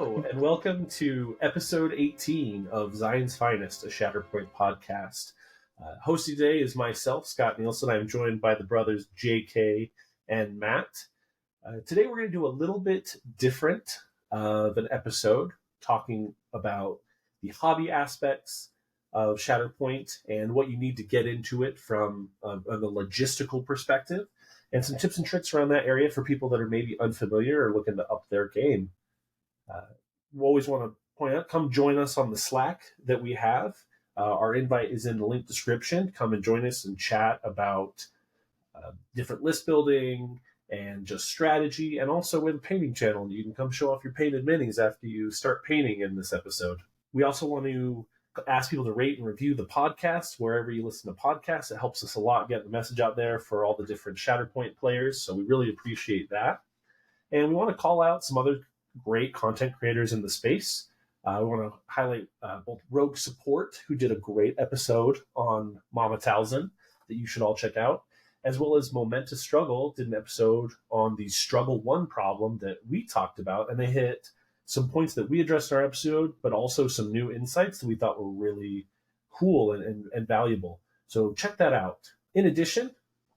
Hello, and welcome to episode 18 of Zion's Finest, a Shatterpoint podcast. Hosting today is myself, Scott Nielsen. I'm joined by the brothers JK and Matt. Today we're going to do a little bit different of an episode, talking about the hobby aspects of Shatterpoint and what you need to get into it from a logistical perspective, and some tips and tricks around that area for people that are maybe unfamiliar or looking to up their game. We always want to point out, come join us on the Slack that we have. Our invite is in the link description. Come and join us and chat about different list building and just strategy, and also with painting channel. You can come show off your painted minis after you start painting in this episode. We also want to ask people to rate and review the podcast wherever you listen to podcasts. It helps us a lot get the message out there for all the different Shatterpoint players, so we really appreciate that. And we want to call out some other great content creators in the space. We want to highlight both Rogue Support, who did a great episode on Mama Towson that you should all check out, as well as Momentous Struggle did an episode on the Struggle 1 problem that we talked about, and they hit some points that we addressed in our episode, but also some new insights that we thought were really cool and valuable. So check that out. In addition,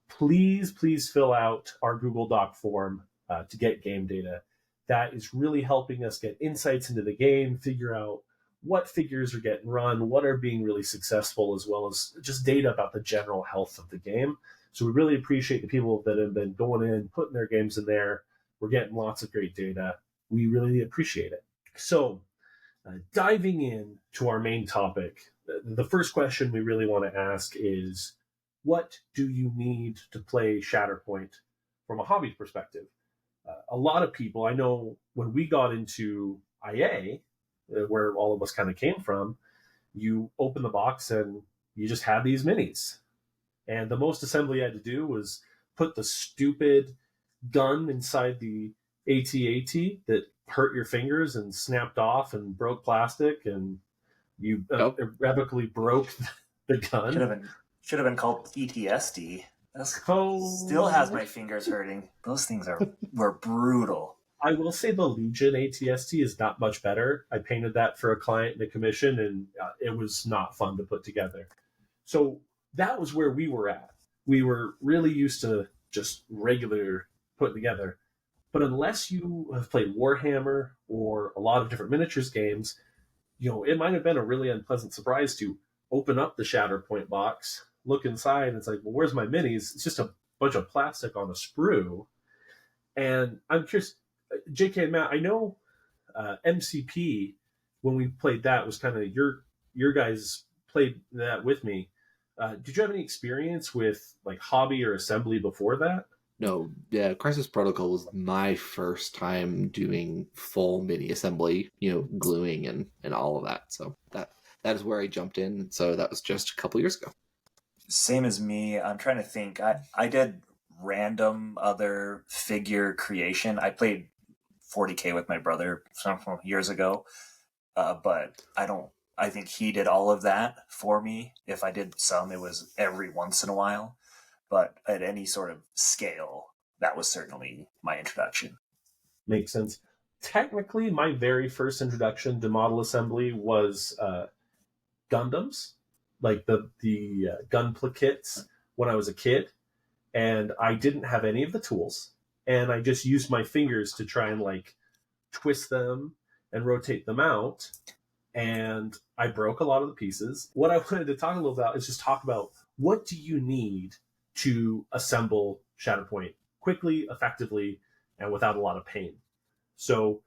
please fill out our Google Doc form to get game data. That is really helping us get insights into the game, figure out what figures are getting run, what are being really successful, as well as just data about the general health of the game. So we really appreciate the people that have been going in, putting their games in there. We're getting lots of great data. We really appreciate it. So diving in to our main topic, the first question we really want to ask is, what do you need to play Shatterpoint from a hobby perspective? A lot of people, I know when we got into IA, where all of us kind of came from, you open the box and you just had these minis. And the most assembly you had to do was put the stupid gun inside the AT-AT that hurt your fingers and snapped off and broke plastic, and you irrevocably broke the gun. Should have been called PTSD. Still has my fingers hurting. Those things were brutal. I will say the Legion ATST is not much better. I painted that for a client in a commission, and it was not fun to put together. So that was where we were at. We were really used to just regular putting together. But unless you have played Warhammer or a lot of different miniatures games, it might have been a really unpleasant surprise to open up the Shatterpoint box, look inside, and it's like, well, where's my minis? It's just a bunch of plastic on a sprue. And I'm curious, JK and Matt, I know MCP, when we played that, was kind of your guys played that with me. Did you have any experience with like hobby or assembly before that? No, yeah, Crisis Protocol was my first time doing full mini assembly, gluing and all of that. So that is where I jumped in. So that was just a couple years ago. Same as me. I'm trying to think. I did random other figure creation. I played 40K with my brother some years ago, but I think he did all of that for me. If I did some, it was every once in a while. But at any sort of scale, that was certainly my introduction. Makes sense. Technically, my very first introduction to model assembly was Gundams, like the Gunpla kits when I was a kid. And I didn't have any of the tools. And I just used my fingers to try and like twist them and rotate them out. And I broke a lot of the pieces. What I wanted to talk a little about is just talk about, what do you need to assemble Shatterpoint quickly, effectively, and without a lot of pain? So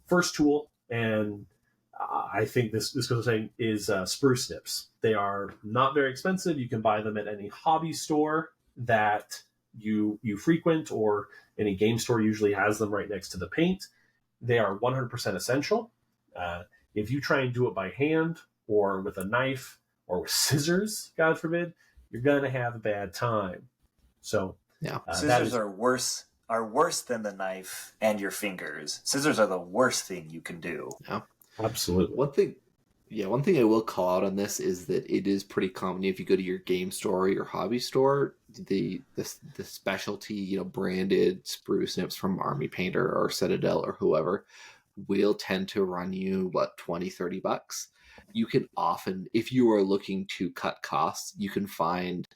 first tool, and I think this goes without saying, is sprue snips. They are not very expensive. You can buy them at any hobby store that you frequent, or any game store usually has them right next to the paint. They are 100% essential. If you try and do it by hand or with a knife or with scissors, God forbid, you're going to have a bad time. So yeah, scissors are worse than the knife and your fingers. Scissors are the worst thing you can do. Yeah, absolutely. One thing I will call out on this is that it is pretty common if you go to your game store or your hobby store, the specialty, branded sprue snips from Army Painter or Citadel or whoever will tend to run you, what, 20, $30. You can often, if you are looking to cut costs, you can find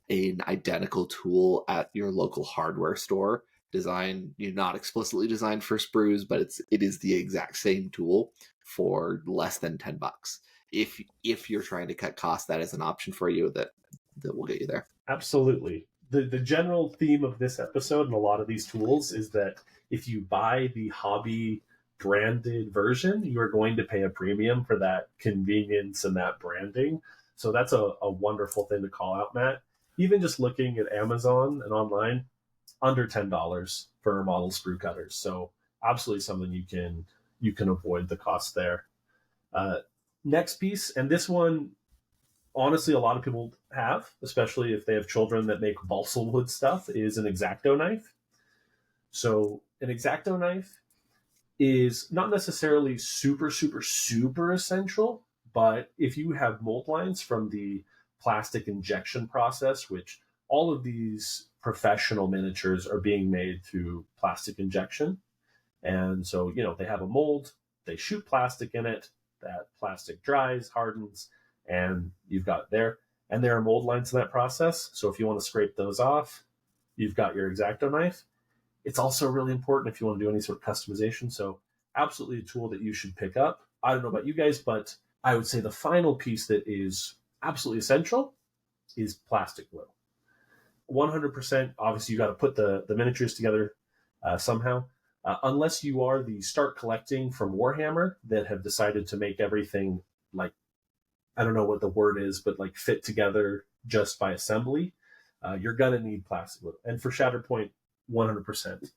an identical tool at your local hardware store, designed, not explicitly designed for sprues, but it is the exact same tool for less than $10. If you're trying to cut costs, that is an option for you that will get you there. Absolutely. The general theme of this episode and a lot of these tools is that if you buy the hobby branded version, you are going to pay a premium for that convenience and that branding. So that's a wonderful thing to call out, Matt. Even just looking at Amazon and online, under $10 for model sprue cutters. So absolutely something you can avoid the cost there. Next piece, and this one, honestly, a lot of people have, especially if they have children that make balsa wood stuff, is an X-Acto knife. So an X-Acto knife is not necessarily super, super, super essential, but if you have mold lines from the plastic injection process, which all of these professional miniatures are being made through plastic injection. And so, they have a mold, they shoot plastic in it, that plastic dries, hardens, and you've got it there. And there are mold lines in that process. So if you want to scrape those off, you've got your X-Acto knife. It's also really important if you want to do any sort of customization. So absolutely a tool that you should pick up. I don't know about you guys, but I would say the final piece that is absolutely essential is plastic glue. 100%, obviously you got to put the miniatures together somehow. Unless you are the Start Collecting from Warhammer that have decided to make everything like, I don't know what the word is, but like fit together just by assembly, you're going to need plastic glue. And for Shatterpoint, 100%.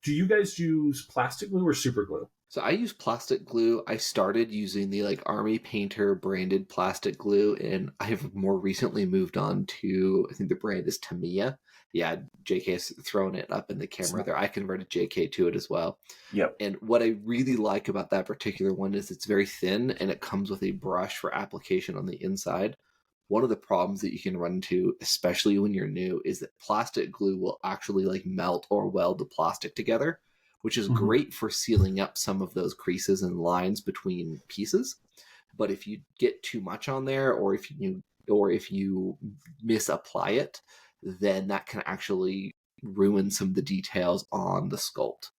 Do you guys use plastic glue or super glue? So I use plastic glue. I started using the Army Painter branded plastic glue, and I have more recently moved on to, I think the brand is Tamiya. Yeah, JK has thrown it up in the camera there. I converted JK to it as well. Yep. And what I really like about that particular one is it's very thin, and it comes with a brush for application on the inside. One of the problems that you can run into, especially when you're new, is that plastic glue will actually melt or weld the plastic together, which is great for sealing up some of those creases and lines between pieces. But if you get too much on there, or if you misapply it, then that can actually ruin some of the details on the sculpt.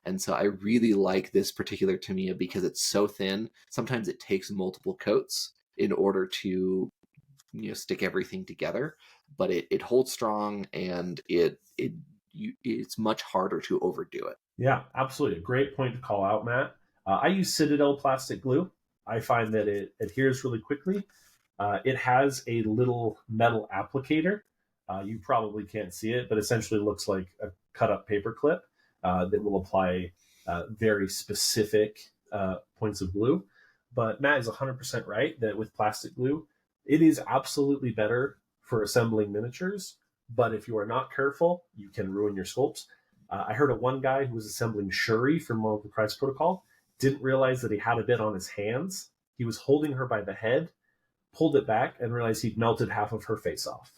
And so I really like this particular Tamiya because it's so thin. Sometimes it takes multiple coats in order to stick everything together, but it holds strong, and it's much harder to overdo it. Yeah, absolutely. A great point to call out, Matt. I use Citadel plastic glue. I find that it adheres really quickly. It has a little metal applicator. You probably can't see it, but essentially looks like a cut up paper clip that will apply very specific points of glue. But Matt is 100% right that with plastic glue, it is absolutely better for assembling miniatures. But if you are not careful, you can ruin your sculpts. I heard of one guy who was assembling Shuri from World of Christ Protocol, didn't realize that he had a bit on his hands. He was holding her by the head, pulled it back, and realized he'd melted half of her face off.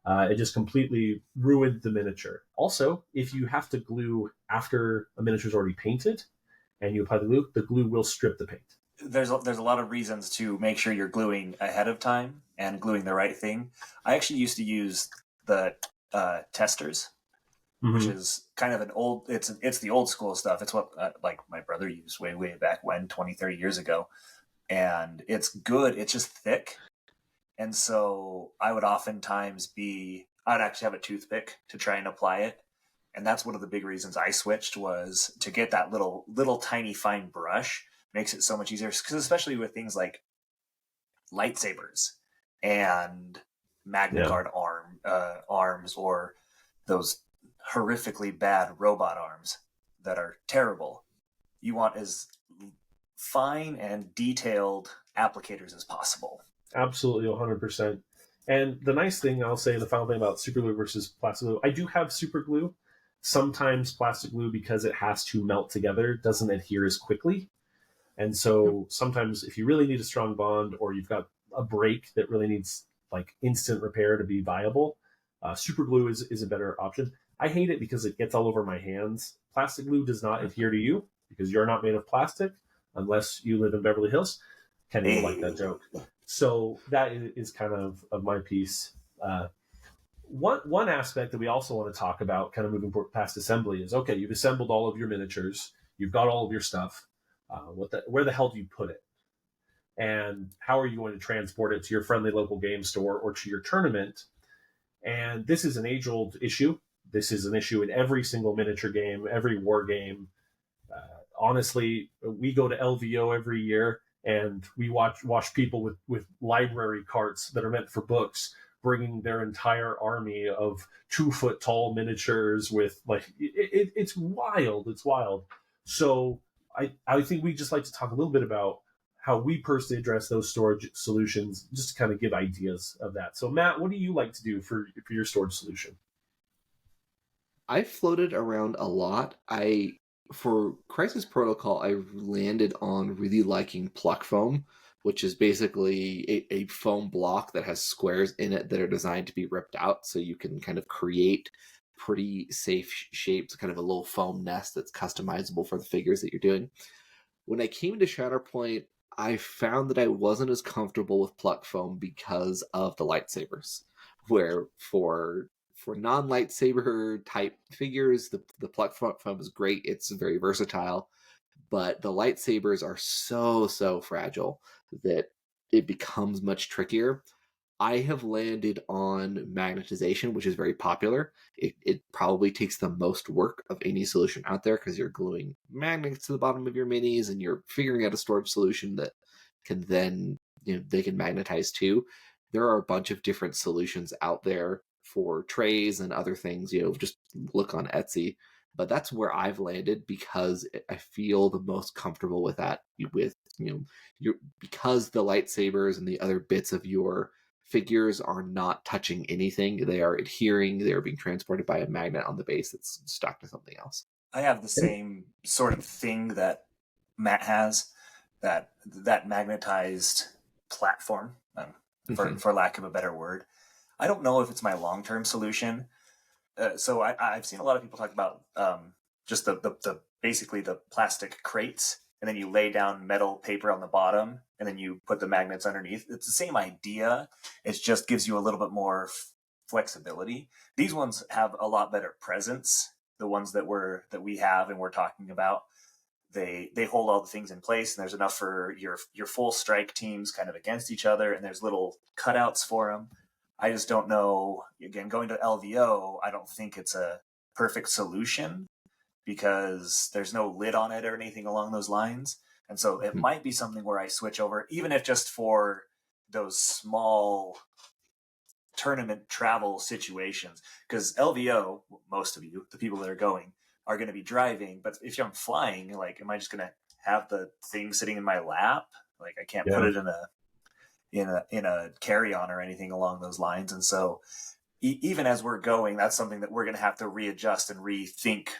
It just completely ruined the miniature. Also, if you have to glue after a miniature's already painted and you apply the glue will strip the paint. There's a lot of reasons to make sure you're gluing ahead of time and gluing the right thing. I actually used to use the testers, which is kind of an old, it's the old school stuff. It's what my brother used way back when, 20, 30 years ago. And it's good. It's just thick. And so I would oftentimes I'd actually have a toothpick to try and apply it. And that's one of the big reasons I switched, was to get that little tiny fine brush. Makes it so much easier, because especially with things like lightsabers and Magna Guard arms, or those horrifically bad robot arms that are terrible. You want as fine and detailed applicators as possible. Absolutely, 100%. And the nice thing, I'll say, the final thing about super glue versus plastic glue, I do have super glue. Sometimes plastic glue, because it has to melt together, doesn't adhere as quickly. And so sometimes if you really need a strong bond, or you've got a break that really needs instant repair to be viable, super glue is a better option. I hate it because it gets all over my hands. Plastic glue does not adhere to you. because you're not made of plastic unless you live in Beverly Hills. Kenny will like that joke. So that is kind of my piece. One aspect that we also want to talk about, kind of moving past assembly, is okay, you've assembled all of your miniatures, you've got all of your stuff. Where the hell do you put it? And how are you going to transport it to your friendly local game store or to your tournament? And this is an age-old issue. This is an issue in every single miniature game, every war game. Honestly, we go to LVO every year, and we watch people with library carts that are meant for books, bringing their entire army of 2-foot tall miniatures with it's wild. It's wild. So I think we just like to talk a little bit about how we personally address those storage solutions, just to kind of give ideas of that. So Matt, what do you like to do for your storage solution? I floated around a lot. For Crisis Protocol, I landed on really liking pluck foam, which is basically a foam block that has squares in it that are designed to be ripped out, so you can kind of create pretty safe shapes, kind of a little foam nest that's customizable for the figures that you're doing. When I came to Shatterpoint, I found that I wasn't as comfortable with pluck foam because of the lightsabers, where for non-lightsaber type figures, the pluck foam is great. It's very versatile, but the lightsabers are so fragile that it becomes much trickier. I have landed on magnetization, which is very popular. It probably takes the most work of any solution out there because you're gluing magnets to the bottom of your minis and you're figuring out a storage solution that can then, they can magnetize too. There are a bunch of different solutions out there for trays and other things, just look on Etsy. But that's where I've landed because I feel the most comfortable with that, because the lightsabers and the other bits of your figures are not touching anything. They are adhering. They are being transported by a magnet on the base that's stuck to something else. I have the same sort of thing that Matt has, that magnetized platform, for lack of a better word. I don't know if it's my long-term solution. So I've seen a lot of people talk about just the basically the plastic crates, and then you lay down metal paper on the bottom, and then you put the magnets underneath. It's the same idea. It just gives you a little bit more flexibility. These ones have a lot better presence. The ones that we have and we're talking about, they hold all the things in place, and there's enough for your full strike teams kind of against each other, and there's little cutouts for them. I just don't know. Again, going to LVO, I don't think it's a perfect solution because there's no lid on it or anything along those lines. And so it might be something where I switch over, even if just for those small tournament travel situations. Because LVO, most of you, the people that are going, are going to be driving. But if I'm flying, am I just going to have the thing sitting in my lap? I can't put it in a carry-on or anything along those lines. And so even as we're going, that's something that we're going to have to readjust and rethink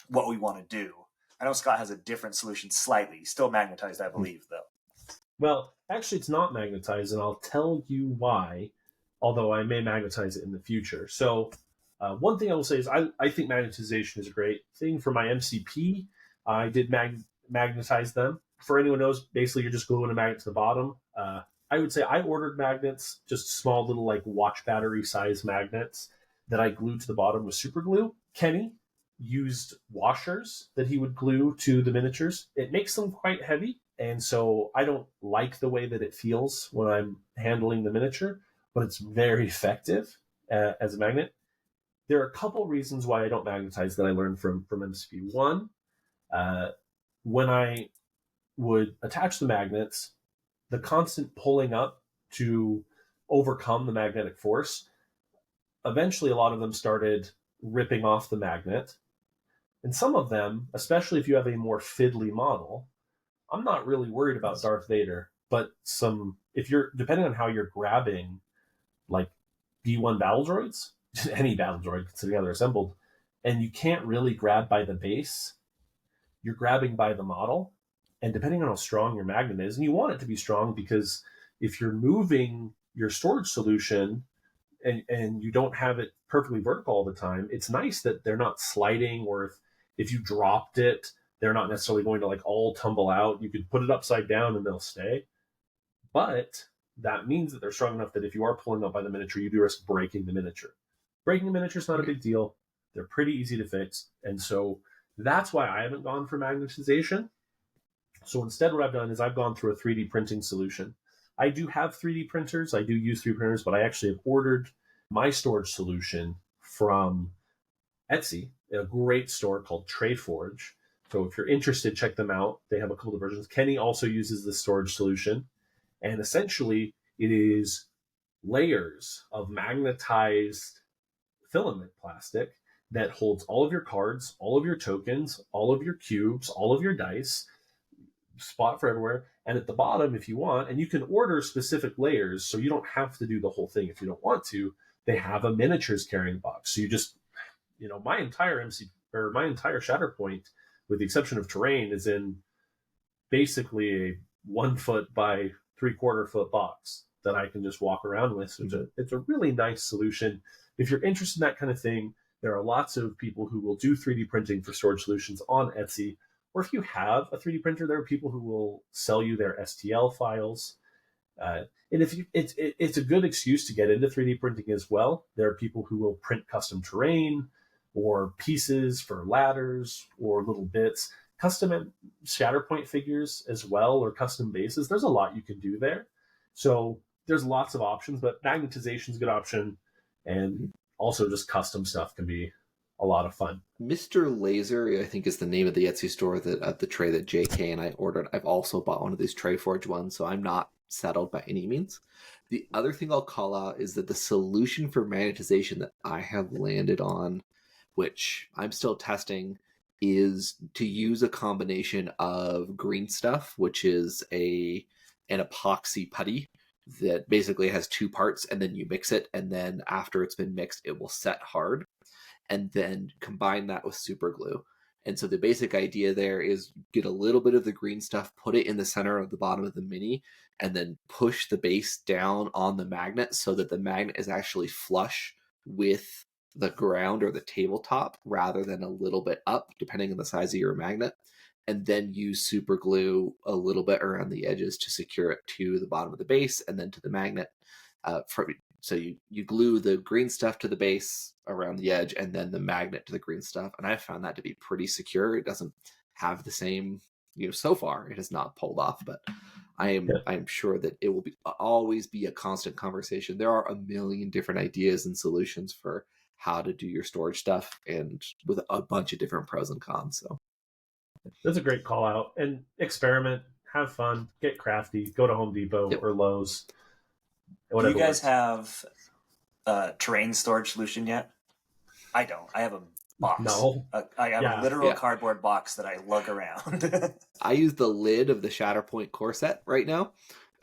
what we want to do. I know Scott has a different solution slightly. Still magnetized, I believe, though. Well, actually, it's not magnetized, and I'll tell you why, although I may magnetize it in the future. So one thing I will say is I think magnetization is a great thing. For my MCP, I did magnetize them. For anyone who knows, basically you're just gluing a magnet to the bottom. I would say I ordered magnets, just small little watch battery size magnets that I glued to the bottom with super glue. Kenny used washers that he would glue to the miniatures. It makes them quite heavy, and so I don't like the way that it feels when I'm handling the miniature, but it's very effective as a magnet. There are a couple reasons why I don't magnetize that I learned from MCP. One, when I would attach the magnets, the constant pulling up to overcome the magnetic force, eventually a lot of them started ripping off the magnet. And some of them, especially if you have a more fiddly model, I'm not really worried about Darth Vader, but if you're, depending on how you're grabbing B1 battle droids, any battle droid together assembled, and you can't really grab by the base, you're grabbing by the model. And depending on how strong your magnet is, and you want it to be strong because if you're moving your storage solution and you don't have it perfectly vertical all the time, it's nice that they're not sliding, or if you dropped it, They're not necessarily going to like all tumble out. You could put it upside down and they'll stay. But that means that they're strong enough that if you are pulling up by the miniature, you do risk breaking the miniature. Breaking the miniature is not a big deal. They're pretty easy to fix. And so that's why I haven't gone for magnetization. So instead, what I've done is I've gone through a 3D printing solution. I do have 3D printers. I do use 3D printers, but I actually have ordered my storage solution from Etsy, a great store called Trayforge. So if you're interested, check them out. They have a couple of versions. Kenny also uses this storage solution. And essentially, it is layers of magnetized filament plastic that holds all of your cards, all of your tokens, all of your cubes, all of your dice, spot for everywhere. And at the bottom, if you want, and you can order specific layers, so you don't have to do the whole thing if you don't want to, they have a miniatures carrying box. So you just, my entire my entire Shatterpoint, with the exception of terrain, is in basically a 1 foot by 3/4 foot box that I can just walk around with. So it's a really nice solution. If you're interested in that kind of thing, there are lots of people who will do 3D printing for storage solutions on Etsy. Or if you have a 3D printer, there are people who will sell you their STL files. And if it's a good excuse to get into 3D printing as well. There are people who will print custom terrain or pieces for ladders or little bits, custom Shatterpoint figures as well, or custom bases. There's a lot you can do there. So there's lots of options, but magnetization is a good option. And also just custom stuff can be a lot of fun. Mr. Laser, I think, is the name of the Etsy store that the tray that JK and I ordered. I've also bought one of these Trayforge ones, so I'm not settled by any means. The other thing I'll call out is that the solution for magnetization that I have landed on, which I'm still testing, is to use a combination of green stuff, which is an epoxy putty that basically has two parts, and then you mix it, and then after it's been mixed, it will set hard, and then combine that with super glue. And so the basic idea there is get a little bit of the green stuff, put it in the center of the bottom of the mini, and then push the base down on the magnet so that the magnet is actually flush with the ground or the tabletop rather than a little bit up, depending on the size of your magnet. And then use super glue a little bit around the edges to secure it to the bottom of the base and then to the magnet. So you glue the green stuff to the base around the edge and then the magnet to the green stuff. And I found that to be pretty secure. It doesn't have the same, so far it has not pulled off, but I am sure that it will always be a constant conversation. There are a million different ideas and solutions for how to do your storage stuff, and with a bunch of different pros and cons. So that's a great call out. And experiment, have fun, get crafty, go to Home Depot or Lowe's. Do you guys have a terrain storage solution yet? I don't. I have a box. No. I have a literal cardboard box that I lug around. I use the lid of the Shatterpoint core set right now,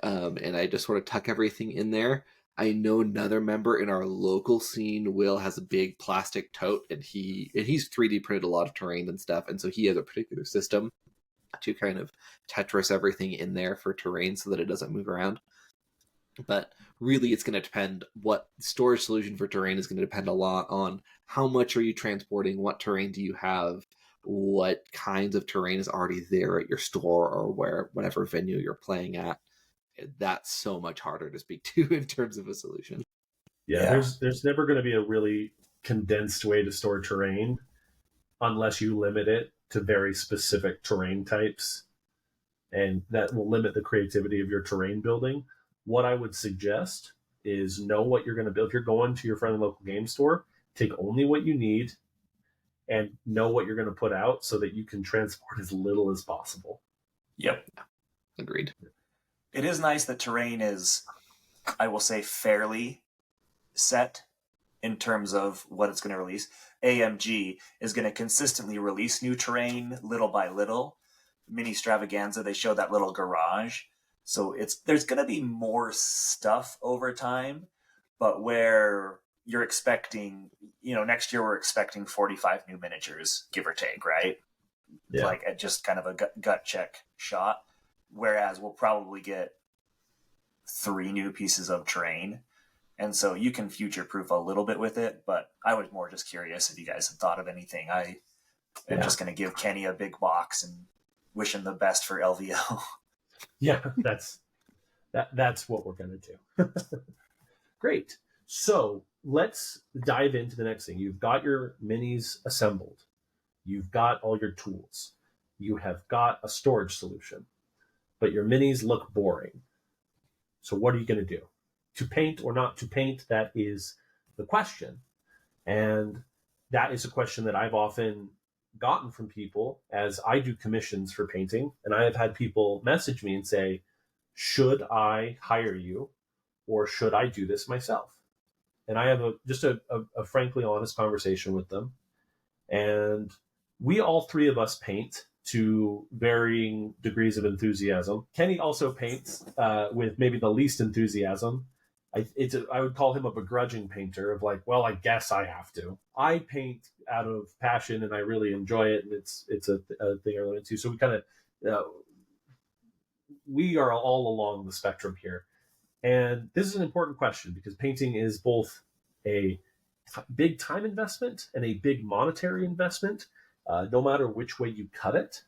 and I just sort of tuck everything in there. I know another member in our local scene, Will, has a big plastic tote, and he's 3D printed a lot of terrain and stuff, and so he has a particular system to kind of Tetris everything in there for terrain so that it doesn't move around. But really, it's going to depend. What storage solution for terrain is going to depend a lot on how much are you transporting, what terrain do you have, what kinds of terrain is already there at your store or whatever venue you're playing at. That's so much harder to speak to in terms of a solution. Yeah. There's never going to be a really condensed way to store terrain unless you limit it to very specific terrain types, and that will limit the creativity of your terrain building. What I would suggest is know what you're going to build. If you're going to your friendly local game store, take only what you need and know what you're going to put out so that you can transport as little as possible. Yep. Agreed. It is nice that terrain is, I will say, fairly set in terms of what it's going to release. AMG is going to consistently release new terrain little by little. Mini Stravaganza, they show that little garage. So there's going to be more stuff over time, but where you're expecting, next year we're expecting 45 new miniatures, give or take, right? Yeah. Like at just kind of a gut check shot. Whereas we'll probably get 3 new pieces of terrain. And so you can future proof a little bit with it, but I was more just curious if you guys had thought of anything. and just going to give Kenny a big box and wish him the best for LVO. Yeah, that's what we're going to do. Great. So let's dive into the next thing. You've got your minis assembled. You've got all your tools. You have got a storage solution, but your minis look boring. So what are you going to do? To paint or not to paint? That is the question. And that is a question that I've often gotten from people as I do commissions for painting. And I have had people message me and say, should I hire you or should I do this myself? And I have just a frankly honest conversation with them. And we all three of us paint to varying degrees of enthusiasm. Kenny also paints with maybe the least enthusiasm. I would call him a begrudging painter of like, well, I guess I have to. I paint out of passion and I really enjoy it, and it's a thing I learn into. So we kind of we are all along the spectrum here, and this is an important question because painting is both a big time investment and a big monetary investment, no matter which way you cut it.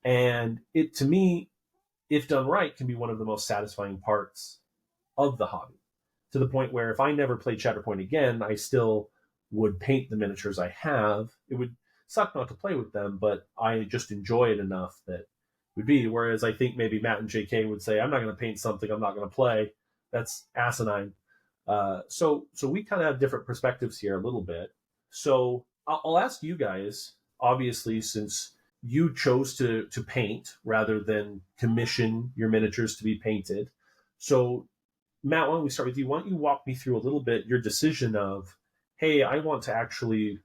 And it, to me, if done right, can be one of the most satisfying parts of the hobby, to the point where if I never played Shatterpoint again, I still would paint the miniatures I have. It would suck not to play with them, but I just enjoy it enough that it would be. Whereas I think maybe Matt and JK would say, I'm not going to paint something I'm not going to play. That's asinine. So we kind of have different perspectives here a little bit. So I'll ask you guys, obviously, since you chose to paint rather than commission your miniatures to be painted. So Matt, why don't we start with you? Why don't you walk me through a little bit your decision of, hey, I want to actually,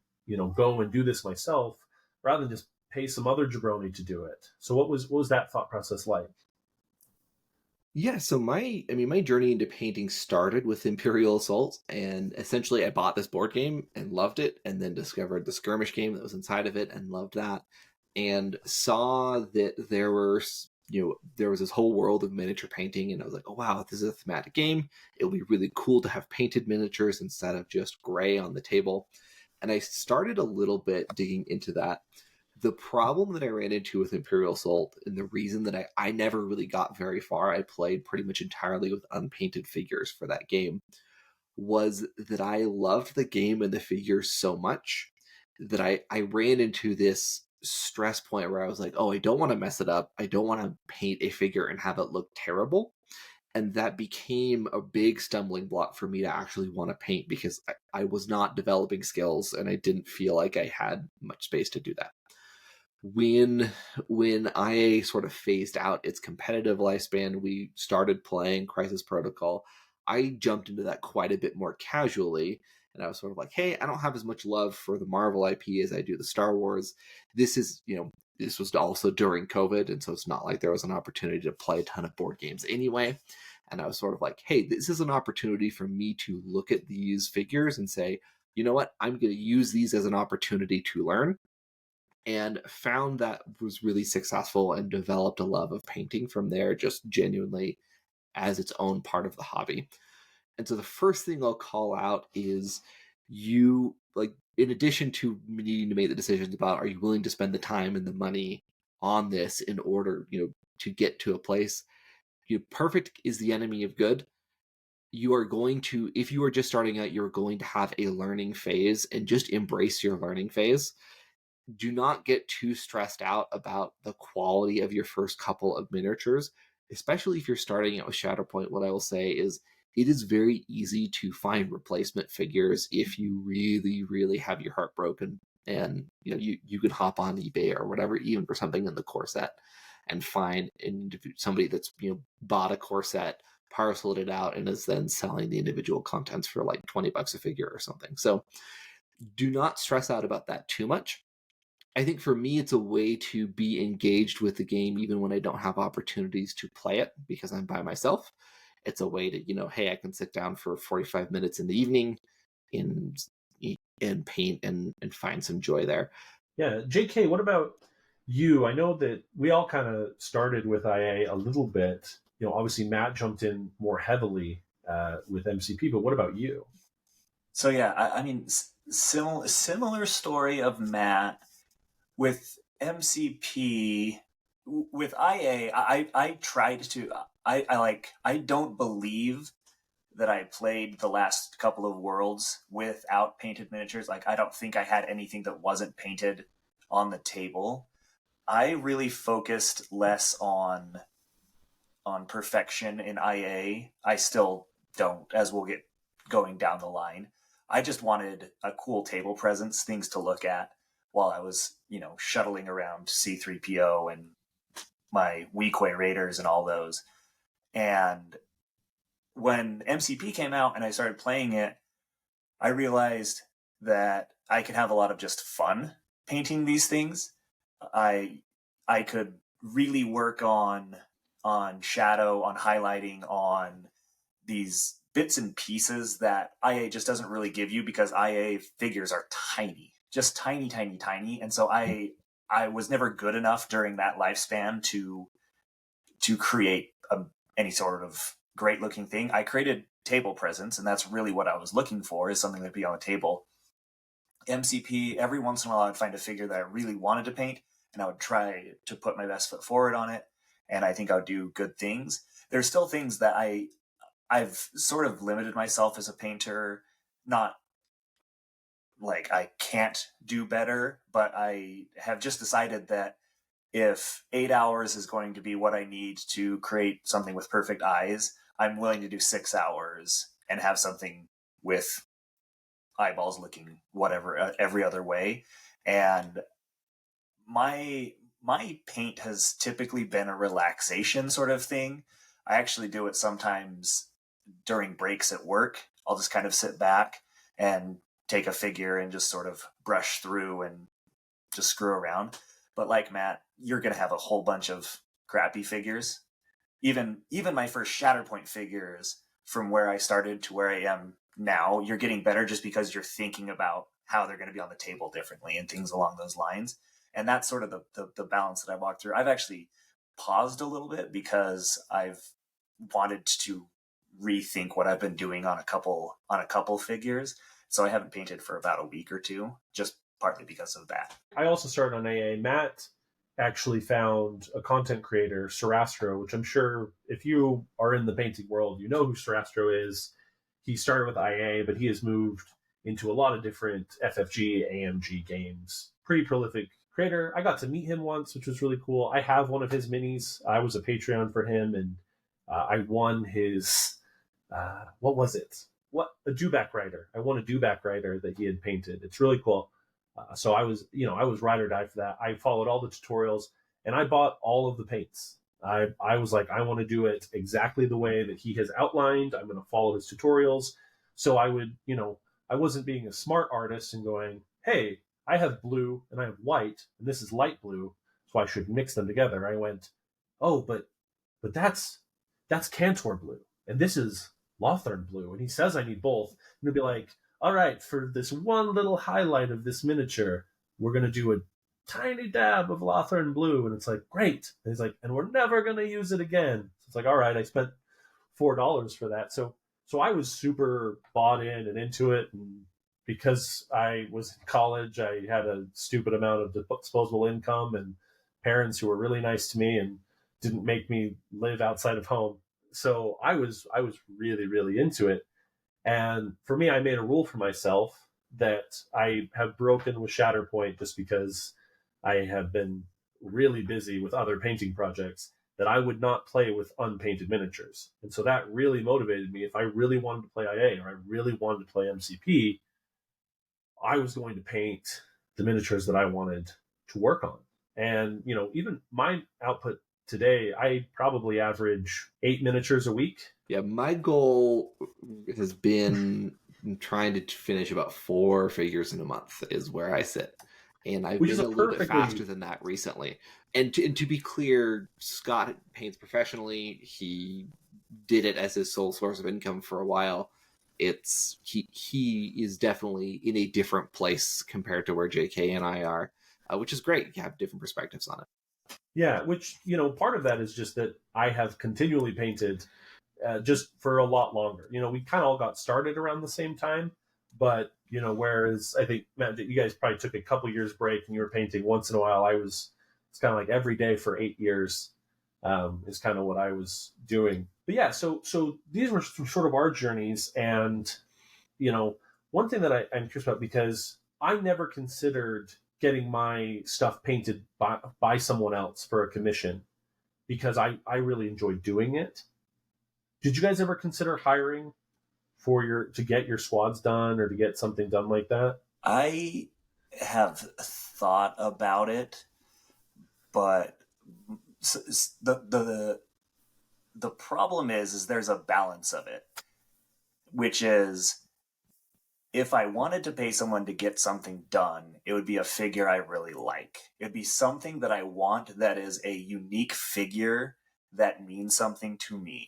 go and do this myself rather than just pay some other jabroni to do it. So what was that thought process like? Yeah, so my journey into painting started with Imperial Assault, and essentially I bought this board game and loved it, and then discovered the skirmish game that was inside of it and loved that, and saw that there was this whole world of miniature painting, and I was like, oh wow, this is a thematic game. It'll be really cool to have painted miniatures instead of just gray on the table. And I started a little bit digging into that. The problem that I ran into with Imperial Assault, and the reason that I never really got very far, I played pretty much entirely with unpainted figures for that game, was that I loved the game and the figures so much that I ran into this stress point where I was like, oh, I don't want to mess it up. I don't want to paint a figure and have it look terrible. And that became a big stumbling block for me to actually want to paint, because I was not developing skills and I didn't feel like I had much space to do that. When IA sort of phased out its competitive lifespan, we started playing Crisis Protocol. I jumped into that quite a bit more casually, and I was sort of like, hey, I don't have as much love for the Marvel IP as I do the Star Wars. This was also during COVID, and so it's not like there was an opportunity to play a ton of board games anyway. And I was sort of like, hey, this is an opportunity for me to look at these figures and say, you know what, I'm going to use these as an opportunity to learn. And found that was really successful and developed a love of painting from there, just genuinely as its own part of the hobby. And so the first thing I'll call out is, you, like, in addition to needing to make the decisions about, are you willing to spend the time and the money on this in order, to get to a place, perfect is the enemy of good. You are going to, if you are just starting out, you're going to have a learning phase, and just embrace your learning phase. Do not get too stressed out about the quality of your first couple of miniatures, especially if you're starting out with Shatterpoint. What I will say is, it is very easy to find replacement figures if you really, really have your heart broken, and you can hop on eBay or whatever, even for something in the core set, and find somebody that's bought a core set, parceled it out, and is then selling the individual contents for like $20 a figure or something. So do not stress out about that too much. I think for me, it's a way to be engaged with the game even when I don't have opportunities to play it because I'm by myself. It's a way to, hey, I can sit down for 45 minutes in the evening and paint and find some joy there. Yeah. JK, what about you? I know that we all kind of started with IA a little bit. Obviously Matt jumped in more heavily with MCP, but what about you? So yeah, I mean, similar story of Matt. With MCP, with IA, I tried to. I don't believe that I played the last couple of worlds without painted miniatures. Like, I don't think I had anything that wasn't painted on the table. I really focused less on perfection in IA. I still don't, as we'll get going down the line. I just wanted a cool table presence, things to look at while I was, shuttling around C3PO and my Weequay Raiders and all those. And when MCP came out and I started playing it, I realized that I could have a lot of just fun painting these things. I could really work on shadow, on highlighting, on these bits and pieces that IA just doesn't really give you, because IA figures are tiny, just tiny, tiny, tiny. And so I was never good enough during that lifespan to create any sort of great looking thing. I created table presence, and that's really what I was looking for, is something that'd be on the table. MCP, every once in a while I'd find a figure that I really wanted to paint, and I would try to put my best foot forward on it, and I think I would do good things. There's still things that I've sort of limited myself as a painter, not like I can't do better, but I have just decided that if 8 hours is going to be what I need to create something with perfect eyes, I'm willing to do 6 hours and have something with eyeballs looking whatever every other way. And my paint has typically been a relaxation sort of thing. I actually do it sometimes during breaks at work. I'll just kind of sit back and take a figure and just sort of brush through and just screw around. But like Matt, you're going to have a whole bunch of crappy figures. Even my first Shatterpoint figures, from where I started to where I am now, you're getting better just because you're thinking about how they're going to be on the table differently and things along those lines. And that's sort of the balance that I walked through. I've actually paused a little bit because I've wanted to rethink what I've been doing on a couple figures. So I haven't painted for about a week or two, just partly because of that. I also started on AA. Matt actually found a content creator, Sarastro, which I'm sure if you are in the painting world, you know who Sarastro is. He started with IA, but he has moved into a lot of different FFG, AMG games. Pretty prolific creator. I got to meet him once, which was really cool. I have one of his minis. I was a Patreon for him, and I won his, what was it? A Dewback Rider. I won a Dewback Rider that he had painted. It's really cool. So I was ride or die for that. I followed all the tutorials, and I bought all of the paints. I was like, I want to do it exactly the way that he has outlined. I'm going to follow his tutorials. So I would, I wasn't being a smart artist and going, hey, I have blue and I have white, and this is light blue, so I should mix them together. I went, oh, but that's Cantor blue, and this is Lothern blue, and he says I need both. And it'd be like, all right, for this one little highlight of this miniature, we're going to do a tiny dab of Lothern blue. And it's like, great. And he's like, and we're never going to use it again. So it's like, all right, I spent $4 for that. So I was super bought in and into it. And because I was in college, I had a stupid amount of disposable income and parents who were really nice to me and didn't make me live outside of home. So I was really, really into it. And for me, I made a rule for myself that I have broken with Shatterpoint, just because I have been really busy with other painting projects, that I would not play with unpainted miniatures. And so that really motivated me. If I really wanted to play IA or I really wanted to play MCP, I was going to paint the miniatures that I wanted to work on. And, even my output today, I probably average 8 miniatures a week. Yeah, my goal has been trying to finish about 4 figures in a month is where I sit. And I've been a little bit faster than that recently. And to be clear, Scott paints professionally. He did it as his sole source of income for a while. He is definitely in a different place compared to where JK and I are, which is great. You have different perspectives on it. Yeah, which, part of that is just that I have continually painted just for a lot longer. We kind of all got started around the same time, But, whereas I think, Matt, you guys probably took a couple years break and you were painting once in a while. It's kind of like every day for 8 years, is kind of what I was doing. But yeah, so these were sort of our journeys. And, one thing that I'm curious about, because I never considered getting my stuff painted by someone else for a commission, because I really enjoyed doing it. Did you guys ever consider hiring to get your squads done or to get something done like that? I have thought about it, but the problem is there's a balance of it, which is, if I wanted to pay someone to get something done, it would be a figure I really like. It'd be something that I want, that is a unique figure that means something to me.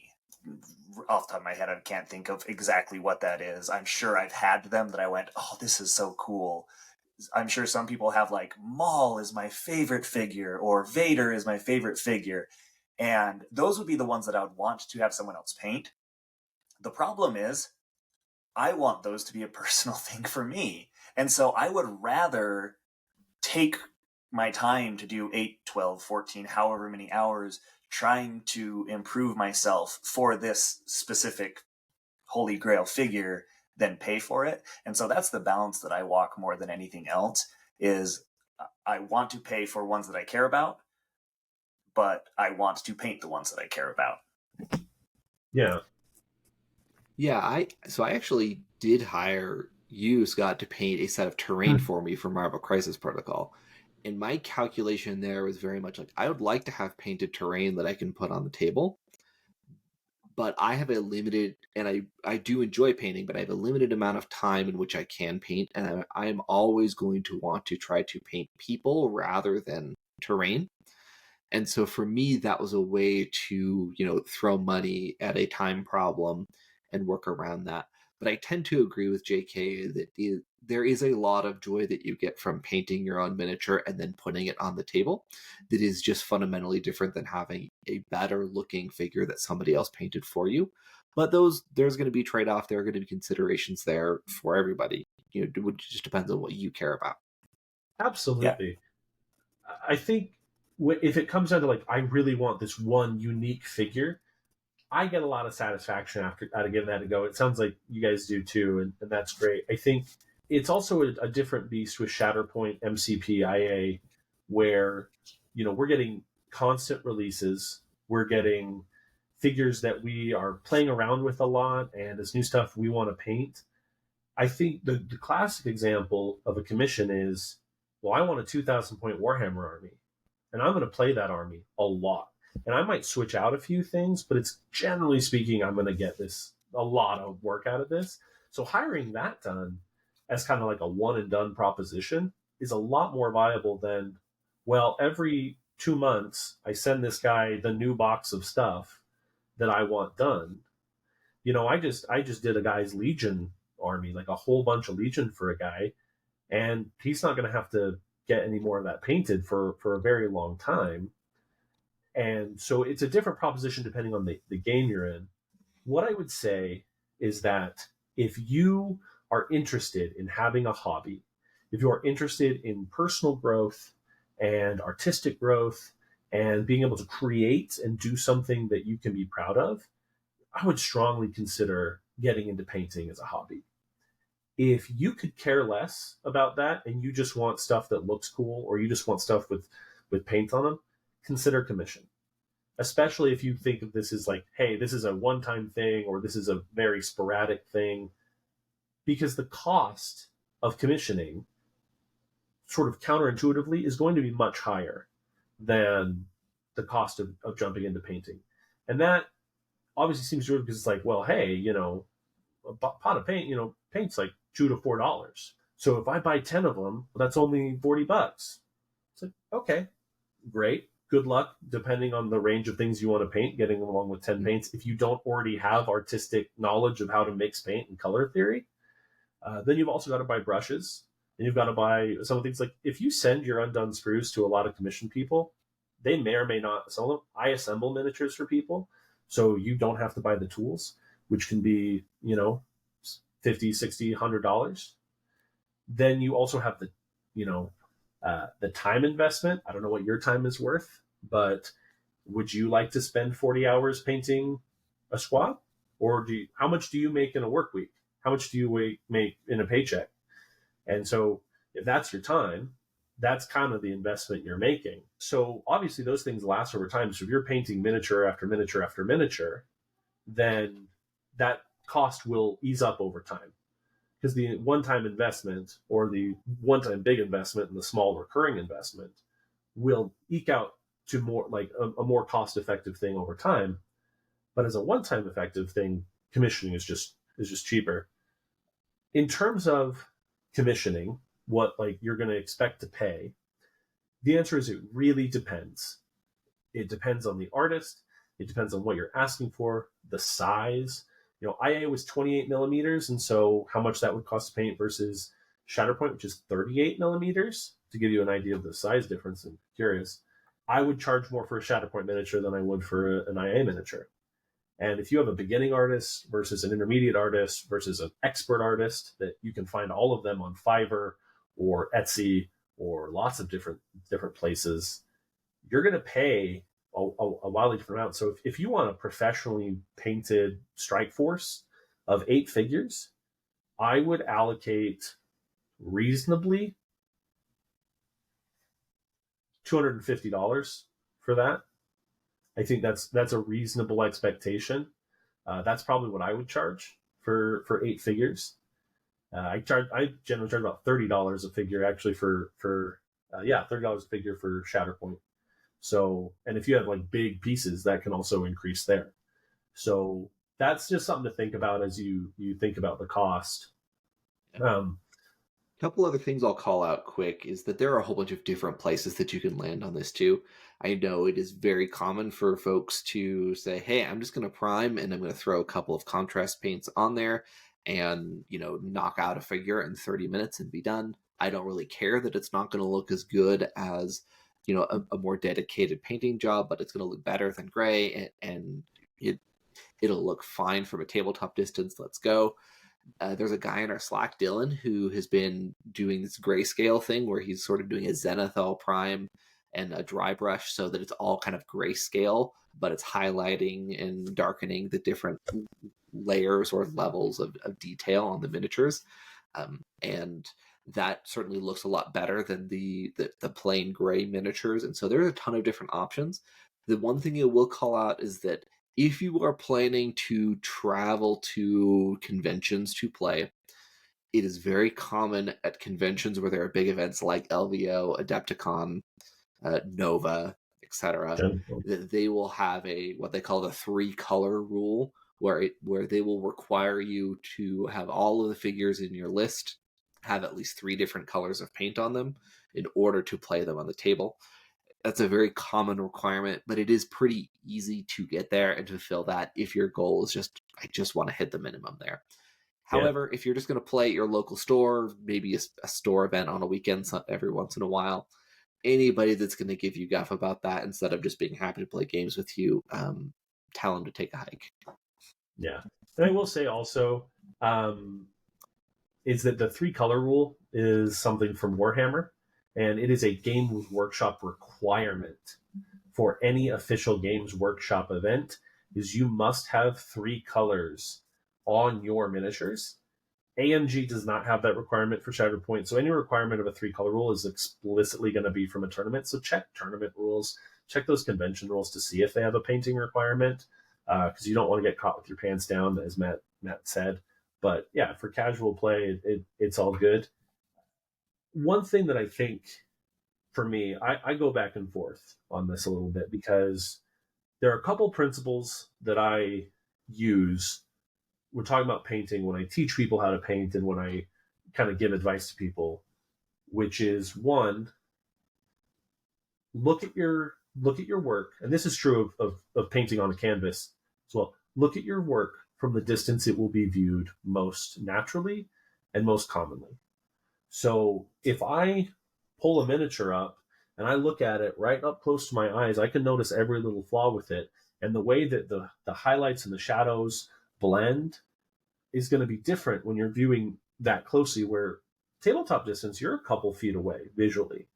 Off the top of my head, I can't think of exactly what that is. I'm sure I've had them that I went, oh, this is so cool. I'm sure some people have like, Maul is my favorite figure, or Vader is my favorite figure. And those would be the ones that I would want to have someone else paint. The problem is, I want those to be a personal thing for me. And so I would rather take my time to do 8, 12, 14, however many hours trying to improve myself for this specific Holy Grail figure than pay for it. And so that's the balance that I walk more than anything else, is I want to pay for ones that I care about, but I want to paint the ones that I care about. Yeah. Yeah, I actually did hire you, Scott, to paint a set of terrain for me for Marvel Crisis Protocol. And my calculation there was very much like, I would like to have painted terrain that I can put on the table, but I have a limited, and I do enjoy painting, but I have a limited amount of time in which I can paint, and I am always going to want to try to paint people rather than terrain. And so for me, that was a way to, throw money at a time problem and work around that. But I tend to agree with JK that there is a lot of joy that you get from painting your own miniature and then putting it on the table that is just fundamentally different than having a better looking figure that somebody else painted for you. But there's going to be trade-off. There are going to be considerations there for everybody. It just depends on what you care about. Absolutely. Yeah. I think if it comes down to like, I really want this one unique figure, I get a lot of satisfaction out of giving that a go. It sounds like you guys do too, and that's great. I think it's also a different beast with Shatterpoint, MCP, IA, where we're getting constant releases. We're getting figures that we are playing around with a lot, and this new stuff we want to paint. I think the classic example of a commission is, well, I want a 2,000 point Warhammer army, and I'm going to play that army a lot. And I might switch out a few things, but it's generally speaking, I'm going to get a lot of work out of this. So hiring that done as kind of like a one and done proposition is a lot more viable than, well, every 2 months I send this guy the new box of stuff that I want done. I just did a guy's Legion army, like a whole bunch of Legion for a guy, and he's not going to have to get any more of that painted for a very long time. And so it's a different proposition depending on the game you're in. What I would say is that if you are interested in having a hobby, if you are interested in personal growth and artistic growth and being able to create and do something that you can be proud of, I would strongly consider getting into painting as a hobby. If you could care less about that and you just want stuff that looks cool, or you just want stuff with paint on them, consider commission. Especially if you think of this as like, hey, this is a one-time thing, or this is a very sporadic thing, because the cost of commissioning, sort of counterintuitively, is going to be much higher than the cost of jumping into painting. And that obviously seems weird because it's like, well, hey, a pot of paint, paint's like $2 to $4. So if I buy 10 of them, well, that's only $40. It's like, okay, great. Good luck, depending on the range of things you want to paint, getting along with 10 paints. If you don't already have artistic knowledge of how to mix paint and color theory, then you've also got to buy brushes, and you've got to buy some of the things. Like, if you send your undone sprues to a lot of commission people, they may or may not sell them. I assemble miniatures for people, so you don't have to buy the tools, which can be, $50, $60, $100. Then you also have the time investment. I don't know what your time is worth, but would you like to spend 40 hours painting a squad? Or how much do you make in a work week? How much do you make in a paycheck? And so if that's your time, that's kind of the investment you're making. So obviously those things last over time. So if you're painting miniature after miniature after miniature, then that cost will ease up over time. Because the one-time investment or the one-time big investment and the small recurring investment will eke out to more like a more cost-effective thing over time. But as a one-time effective thing, commissioning is just cheaper. In terms of commissioning, what like you're going to expect to pay, the answer is it really depends. It depends on the artist. It depends on what you're asking for, the size. IA was 28 millimeters, and so how much that would cost to paint versus Shatterpoint, which is 38 millimeters, to give you an idea of the size difference. I'm curious. I would charge more for a Shatterpoint miniature than I would for an IA miniature. And if you have a beginning artist versus an intermediate artist versus an expert artist, that you can find all of them on Fiverr or Etsy or lots of different places, you're going to pay a wildly different amount. So if you want a professionally painted strike force of 8 figures, I would allocate reasonably $250 for that. I think that's a reasonable expectation. That's probably what I would charge for 8 figures. I generally charge about $30 a figure actually for $30 a figure for Shatterpoint. So, and if you have like big pieces, that can also increase there. So that's just something to think about as you think about the cost. A couple other things I'll call out quick is that there are a whole bunch of different places that you can land on this too. I know it is very common for folks to say, hey, I'm just going to prime and I'm going to throw a couple of contrast paints on there and, knock out a figure in 30 minutes and be done. I don't really care that it's not going to look as good as, a more dedicated painting job, but it's going to look better than gray and it'll look fine from a tabletop distance. Let's go. There's a guy in our Slack, Dylan, who has been doing this grayscale thing where he's sort of doing a zenithal prime and a dry brush so that it's all kind of grayscale, but it's highlighting and darkening the different layers or levels of detail on the miniatures. And that certainly looks a lot better than the plain gray miniatures. And so there's a ton of different options. The one thing I will call out is that if you are planning to travel to conventions to play, it is very common at conventions where there are big events like LVO, Adepticon, Nova, etc., that they will have what they call the 3-color rule, where they will require you to have all of the figures in your list have at least 3 different colors of paint on them in order to play them on the table. That's a very common requirement, but it is pretty easy to get there and to fulfill that if your goal is I just want to hit the minimum there. Yeah. However, if you're just going to play at your local store, maybe a store event on a weekend every once in a while, anybody that's going to give you guff about that instead of just being happy to play games with you, tell them to take a hike. Yeah. And I will say also is that the 3-color rule is something from Warhammer. And it is a Games Workshop requirement for any official Games Workshop event is you must have 3 colors on your miniatures. AMG does not have that requirement for Shatterpoint, so any requirement of a 3-color rule is explicitly going to be from a tournament. So check tournament rules, check those convention rules to see if they have a painting requirement, because you don't want to get caught with your pants down, as Matt said. But yeah, for casual play, it's all good. One thing that I think for me, I go back and forth on this a little bit because there are a couple principles that I use. We're talking about painting when I teach people how to paint and when I kind of give advice to people, which is one, look at your work. And this is true of painting on a canvas as well. Look at your work from the distance it will be viewed most naturally and most commonly. So if I pull a miniature up and I look at it right up close to my eyes, I can notice every little flaw with it. And the way that the highlights and the shadows blend is going to be different when you're viewing that closely, where tabletop distance, you're a couple feet away visually.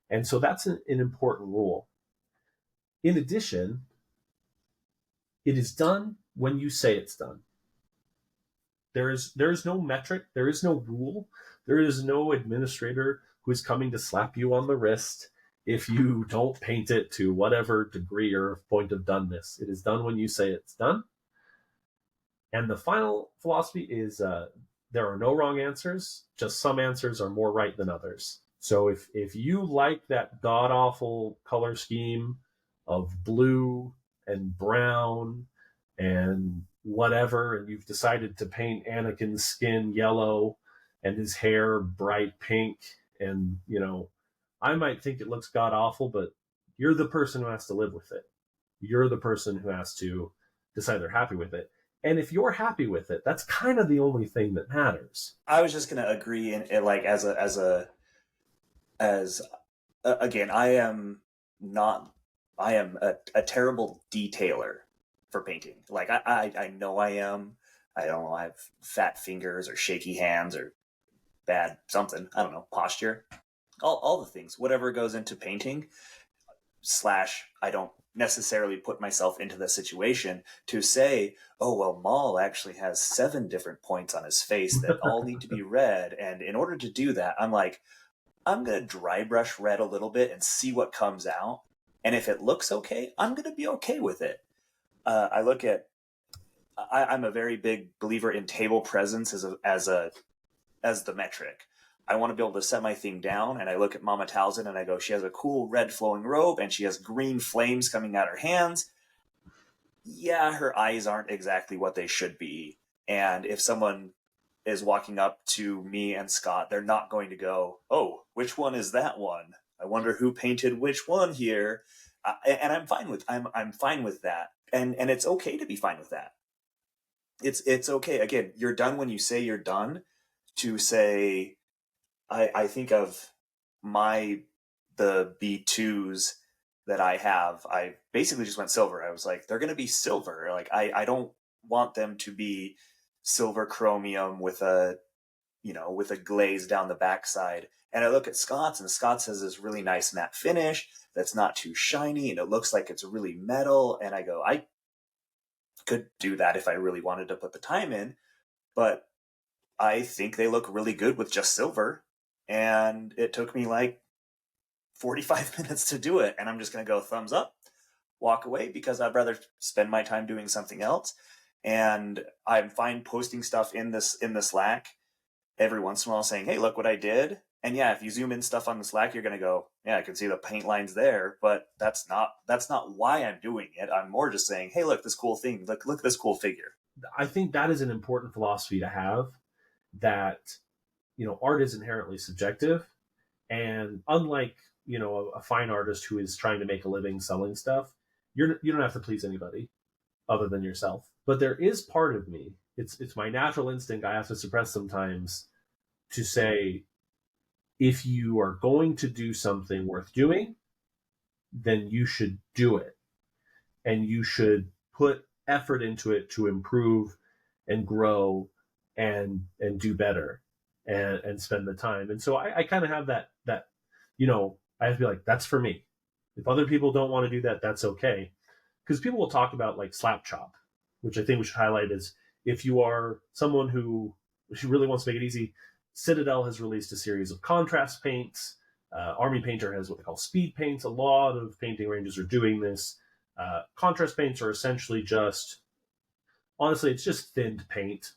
And so that's an important rule. In addition, it is done when you say it's done. There is no metric, there is no rule, there is no administrator who is coming to slap you on the wrist if you don't paint it to whatever degree or point of doneness. It is done when you say it's done. And the final philosophy is there are no wrong answers, just some answers are more right than others. So if you like that god-awful color scheme of blue and brown and whatever, and you've decided to paint Anakin's skin yellow and his hair bright pink, and, you know, I might think it looks god-awful, but you're the person who has to live with it. You're the person who has to decide they're happy with it. And if you're happy with it, that's kind of the only thing that matters. I was just going to agree, and like again, I am a terrible detailer for painting. Like I know I am. I don't know. I have fat fingers or shaky hands or bad something. I don't know, posture. All the things, whatever goes into painting. / I don't necessarily put myself into the situation to say, oh, well, Maul actually has 7 different points on his face that all need to be red. And in order to do that, I'm like, I'm going to dry brush red a little bit and see what comes out. And if it looks okay, I'm going to be okay with it. I'm a very big believer in table presence as the metric. I want to be able to set my thing down, and I look at Mama Talzin and I go, she has a cool red flowing robe and she has green flames coming out her hands. Yeah, her eyes aren't exactly what they should be. And if someone is walking up to me and Scott, they're not going to go, oh, which one is that one? I wonder who painted which one here. And I'm fine with that. And it's okay to be fine with that. It's okay. Again, you're done when you say you're done. To say, I think of the B2s that I have. I basically just went silver. I was like, they're going to be silver. Like I don't want them to be silver chromium with a glaze down the backside. And I look at Scott's, and Scott's has this really nice matte finish that's not too shiny, and it looks like it's really metal. And I go, I could do that if I really wanted to put the time in, but I think they look really good with just silver. And it took me like 45 minutes to do it. And I'm just going to go thumbs up, walk away, because I'd rather spend my time doing something else. And I'm fine posting stuff in the Slack every once in a while saying, hey, look what I did. And yeah, if you zoom in stuff on the Slack, you're going to go, yeah, I can see the paint lines there, but that's not why I'm doing it. I'm more just saying, hey, look, this cool thing, look at this cool figure. I think that is an important philosophy to have, that, you know, art is inherently subjective. And unlike, you know, a fine artist who is trying to make a living selling stuff, you don't have to please anybody other than yourself. But there is part of me, it's my natural instinct I have to suppress sometimes, to say, if you are going to do something worth doing, then you should do it. And you should put effort into it to improve and grow and do better and spend the time. And so I kind of have that, you know, I have to be like, that's for me. If other people don't want to do that, that's okay. Because people will talk about like slap chop, which I think we should highlight, is if you are someone who really wants to make it easy, Citadel has released a series of contrast paints. Army Painter has what they call speed paints. A lot of painting ranges are doing this. Contrast paints are essentially just, honestly, it's just thinned paint.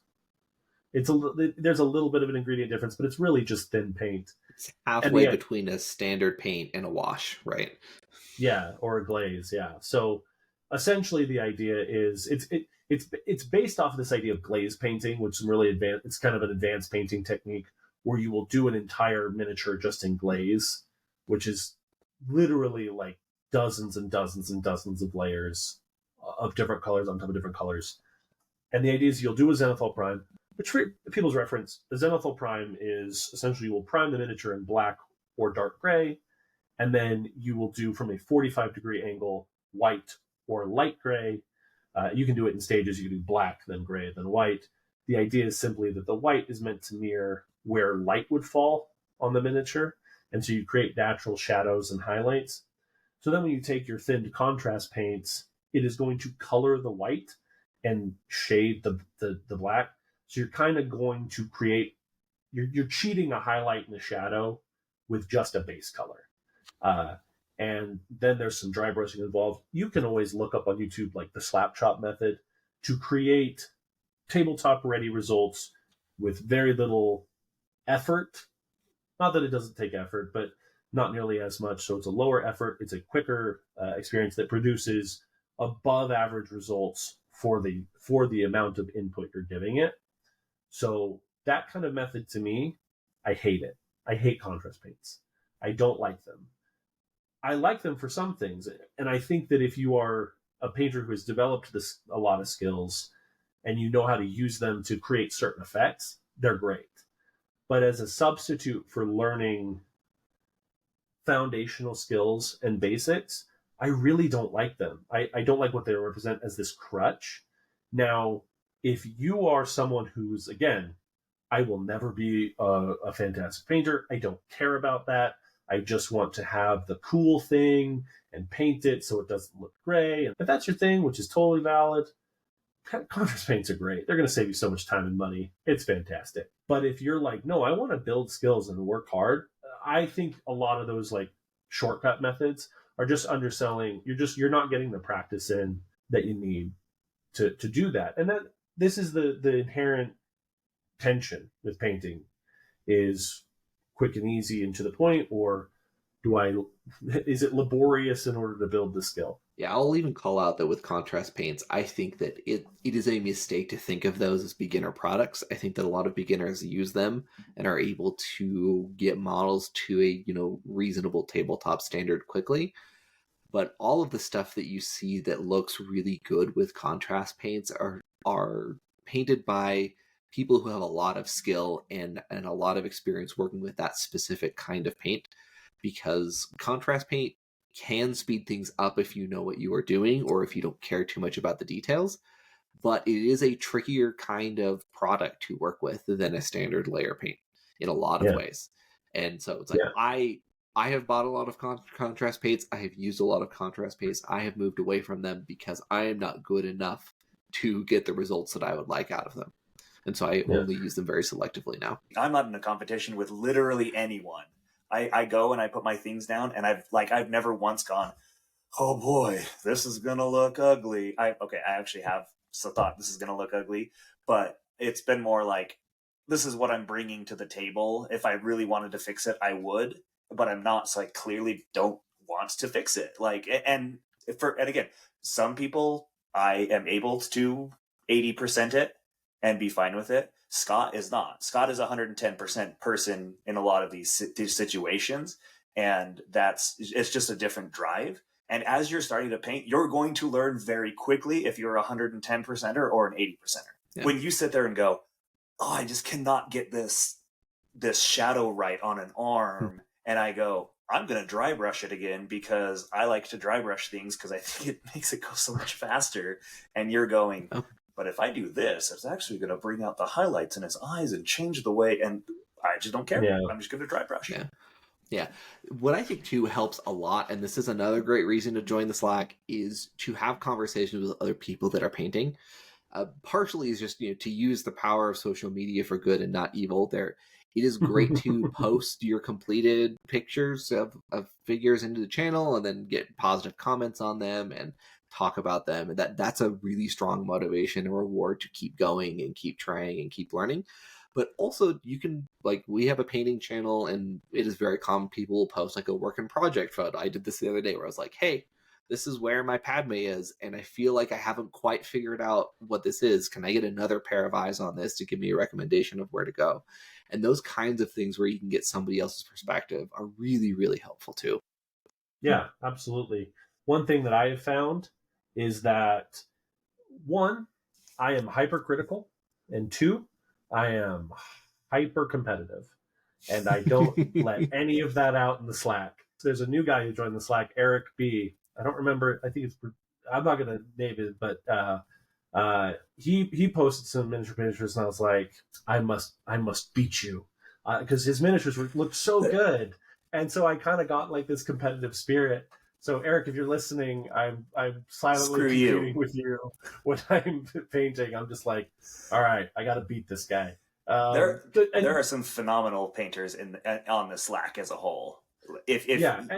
There's a little bit of an ingredient difference, but it's really just thin paint. It's halfway between a standard paint and a wash, right? Yeah, or a glaze. Yeah. So essentially, the idea is it's based off of this idea of glaze painting, which is really advanced. It's kind of an advanced painting technique where you will do an entire miniature just in glaze, which is literally like dozens and dozens and dozens of layers of different colors on top of different colors. And the idea is you'll do a zenithal prime, which for people's reference, the zenithal prime is essentially you will prime the miniature in black or dark gray, and then you will do from a 45-degree angle white or light gray. You can do it in stages. You can do black, then gray, then white. The idea is simply that the white is meant to mirror where light would fall on the miniature. And so you create natural shadows and highlights. So then when you take your thinned contrast paints, it is going to color the white and shade the black. So you're kind of going to create, you're cheating a highlight and a shadow with just a base color. And then there's some dry brushing involved. You can always look up on YouTube like the slap chop method to create tabletop ready results with very little effort. Not that it doesn't take effort, but not nearly as much. So it's a lower effort. It's a quicker experience that produces above average results for the amount of input you're giving it. So that kind of method, to me, I hate it. I hate contrast paints. I don't like them. I like them for some things. And I think that if you are a painter who has developed a lot of skills and you know how to use them to create certain effects, they're great. But as a substitute for learning foundational skills and basics, I really don't like them. I don't like what they represent as this crutch. Now, if you are someone who's, again, I will never be a fantastic painter. I don't care about that. I just want to have the cool thing and paint it so it doesn't look gray. And if that's your thing, which is totally valid, contrast paints are great. They're going to save you so much time and money. It's fantastic. But if you're like, no, I want to build skills and work hard, I think a lot of those like shortcut methods are just underselling. You're not getting the practice in that you need to do that. And that this is the inherent tension with painting is quick and easy and to the point, or is it laborious in order to build the skill? Yeah, I'll even call out that with contrast paints, I think that it is a mistake to think of those as beginner products. I think that a lot of beginners use them and are able to get models to a reasonable tabletop standard quickly. But all of the stuff that you see that looks really good with contrast paints are painted by people who have a lot of skill and a lot of experience working with that specific kind of paint, because contrast paint can speed things up if you know what you are doing or if you don't care too much about the details, but it is a trickier kind of product to work with than a standard layer paint in a lot of ways. And so it's like, I have bought a lot of contrast paints. I have used a lot of contrast paints. I have moved away from them because I am not good enough to get the results that I would like out of them. And so I only use them very selectively now. I'm not in a competition with literally anyone. I go and I put my things down, and I've never once gone, oh boy, this is gonna look ugly. I actually have thought this is gonna look ugly, but it's been more like, this is what I'm bringing to the table. If I really wanted to fix it, I would, but I'm not. So I clearly don't want to fix it. And again, some people I am able to 80% it and be fine with it. Scott is not. Scott is 110% person in a lot of these situations, and it's just a different drive. And as you're starting to paint, you're going to learn very quickly if you're a 110%er or an 80%er. Yeah. When you sit there and go, oh, I just cannot get this shadow right on an arm, and I go, I'm going to dry brush it again because I like to dry brush things because I think it makes it go so much faster. And you're going, but if I do this, it's actually going to bring out the highlights in his eyes and change the way. And I just don't care. Yeah. I'm just going to dry brush. Yeah. What I think too helps a lot, and this is another great reason to join the Slack, is to have conversations with other people that are painting. Partially is just to use the power of social media for good and not evil. It is great to post your completed pictures of figures into the channel and then get positive comments on them and talk about them. And that's a really strong motivation and reward to keep going and keep trying and keep learning. But also you can, we have a painting channel, and it is very common people will post a work in project photo. I did this the other day where I was like, hey, this is where my Padme is, and I feel like I haven't quite figured out what this is. Can I get another pair of eyes on this to give me a recommendation of where to go? And those kinds of things where you can get somebody else's perspective are really, really helpful too. Yeah, absolutely. One thing that I have found is that, one, I am hypercritical, and two, I am hyper competitive, and I don't let any of that out in the Slack. There's a new guy who joined the Slack, Eric B. I don't remember. I think I'm not going to name it, but He posted some miniature pictures, and I was like, I must beat you, because his miniatures looked so good, and so I kind of got like this competitive spirit. So Eric, if you're listening, I'm silently Screw you. competing with you when I'm painting. I'm just like, all right, I got to beat this guy. There are some phenomenal painters on the Slack as a whole. If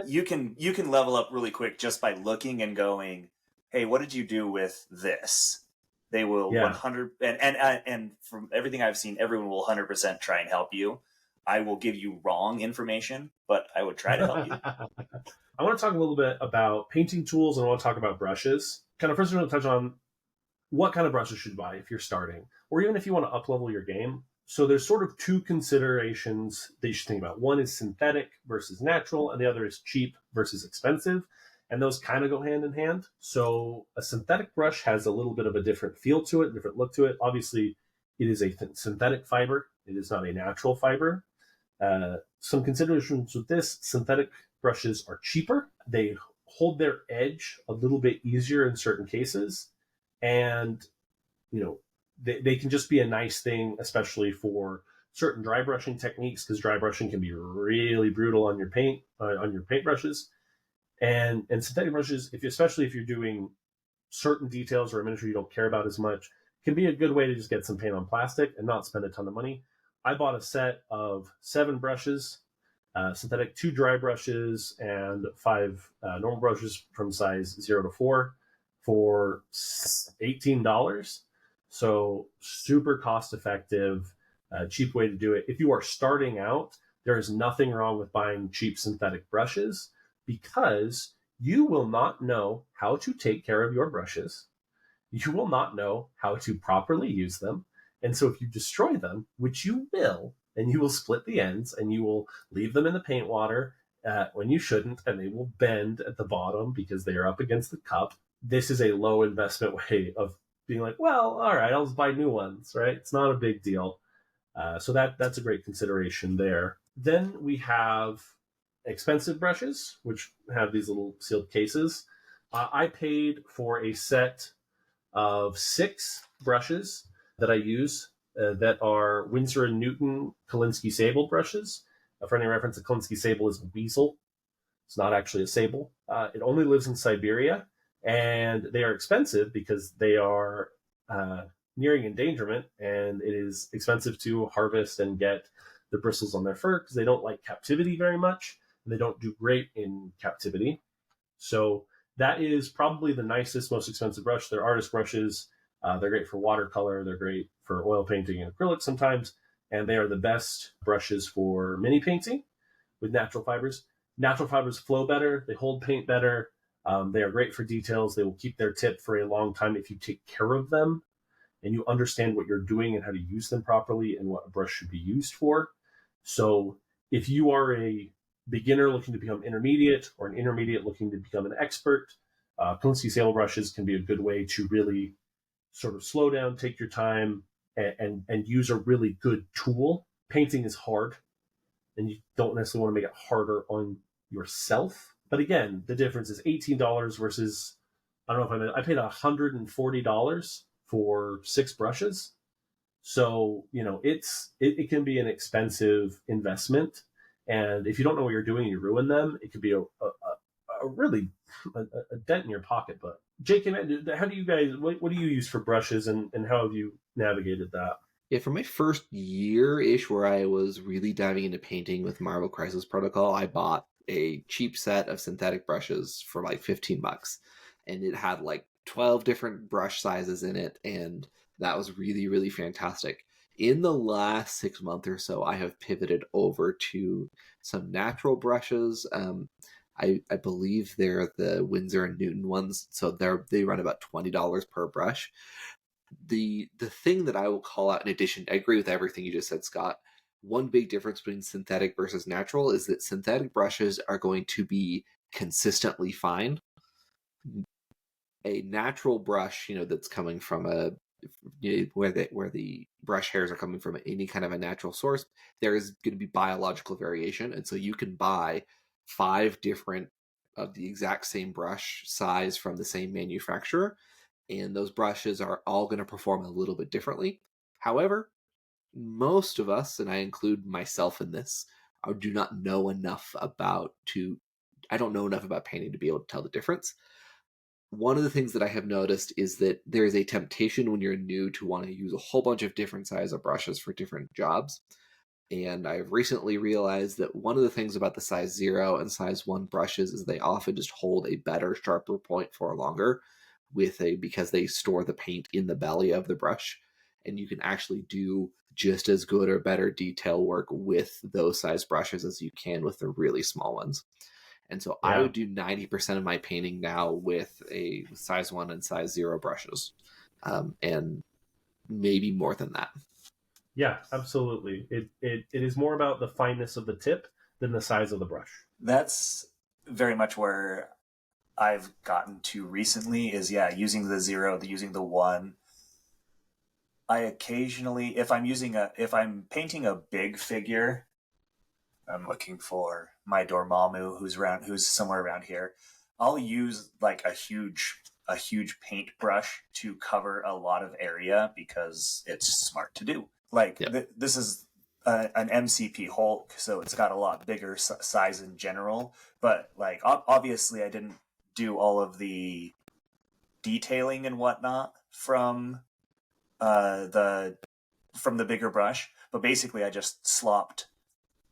you can level up really quick just by looking and going, hey, what did you do with this? They will 100 and from everything I've seen, everyone will 100% try and help you. I will give you wrong information, but I would try to help you. I want to talk a little bit about painting tools, and I want to talk about brushes. Kind of first, I'm going to touch on what kind of brushes should you buy if you're starting, or even if you want to up-level your game. So there's sort of two considerations that you should think about. One is synthetic versus natural, and the other is cheap versus expensive. And those kind of go hand in hand. So a synthetic brush has a little bit of a different feel to it, different look to it. Obviously, it is a synthetic fiber. It is not a natural fiber. Some considerations with this: synthetic brushes are cheaper. They hold their edge a little bit easier in certain cases. And, they can just be a nice thing, especially for certain dry brushing techniques, because dry brushing can be really brutal on your paintbrushes. And synthetic brushes, especially if you're doing certain details or a miniature you don't care about as much, can be a good way to just get some paint on plastic and not spend a ton of money. I bought a set of 7 brushes, synthetic, 2 dry brushes, and 5 normal brushes from size 0 to 4 for $18. So super cost effective, cheap way to do it. If you are starting out, there is nothing wrong with buying cheap synthetic brushes, because you will not know how to take care of your brushes. You will not know how to properly use them. And so if you destroy them, which you will, and you will split the ends and you will leave them in the paint water when you shouldn't, and they will bend at the bottom because they are up against the cup. This is a low investment way of being like, well, all right, I'll just buy new ones, right? It's not a big deal. So that's a great consideration there. Then we have expensive brushes, which have these little sealed cases. I paid for a set of 6 brushes that I use that are Winsor & Newton Kolinsky Sable brushes. For any reference, a Kolinsky Sable is a weasel. It's not actually a sable. It only lives in Siberia, and they are expensive because they are nearing endangerment, and it is expensive to harvest and get the bristles on their fur because they don't like captivity very much. They don't do great in captivity. So that is probably the nicest, most expensive brush. They're artist brushes. They're great for watercolor. They're great for oil painting and acrylic sometimes. And they are the best brushes for mini painting with natural fibers. Natural fibers flow better. They hold paint better. They are great for details. They will keep their tip for a long time if you take care of them and you understand what you're doing and how to use them properly and what a brush should be used for. So if you are a beginner looking to become intermediate, or an intermediate looking to become an expert, Kolinsky Sable brushes can be a good way to really sort of slow down, take your time, and use a really good tool. Painting is hard, and you don't necessarily want to make it harder on yourself. But again, the difference is $18 versus, I don't know if I paid $140 for 6 brushes. So, it can be an expensive investment. And if you don't know what you're doing and you ruin them, it could be a really a dent in your pocket. But JK, how do you guys, what do you use for brushes, and how have you navigated that? Yeah, for my first year-ish where I was really diving into painting with Marvel Crisis Protocol, I bought a cheap set of synthetic brushes for like $15. And it had like 12 different brush sizes in it, and that was really, really fantastic. In the last 6 months or so, I have pivoted over to some natural brushes. I believe they're the Winsor & Newton ones, so they run about $20 per brush. The thing that I will call out, in addition, I agree with everything you just said, Scott. One big difference between synthetic versus natural is that synthetic brushes are going to be consistently fine. A natural brush, that's coming from where the brush hairs are coming from any kind of a natural source, there is going to be biological variation, and so you can buy 5 different of the exact same brush size from the same manufacturer, and those brushes are all going to perform a little bit differently. However, most of us, and I include myself in this, do not know enough I don't know enough about painting to be able to tell the difference. One of the things that I have noticed is that there is a temptation when you're new to want to use a whole bunch of different size of brushes for different jobs. And I've recently realized that one of the things about the size 0 and size 1 brushes is they often just hold a better, sharper point for longer because they store the paint in the belly of the brush. And you can actually do just as good or better detail work with those size brushes as you can with the really small ones. And so I would do 90% of my painting now with a size 1 and size 0 brushes, and maybe more than that. Yeah, absolutely. It is more about the fineness of the tip than the size of the brush. That's very much where I've gotten to recently is, using the 0, using the 1. I occasionally, if I'm painting a big figure, I'm looking for my Dormammu who's somewhere around here. I'll use like a huge paint brush to cover a lot of area because it's smart to do. Like this is an MCP Hulk, so it's got a lot bigger size in general. But like obviously, I didn't do all of the detailing and whatnot from the bigger brush. But basically, I just slopped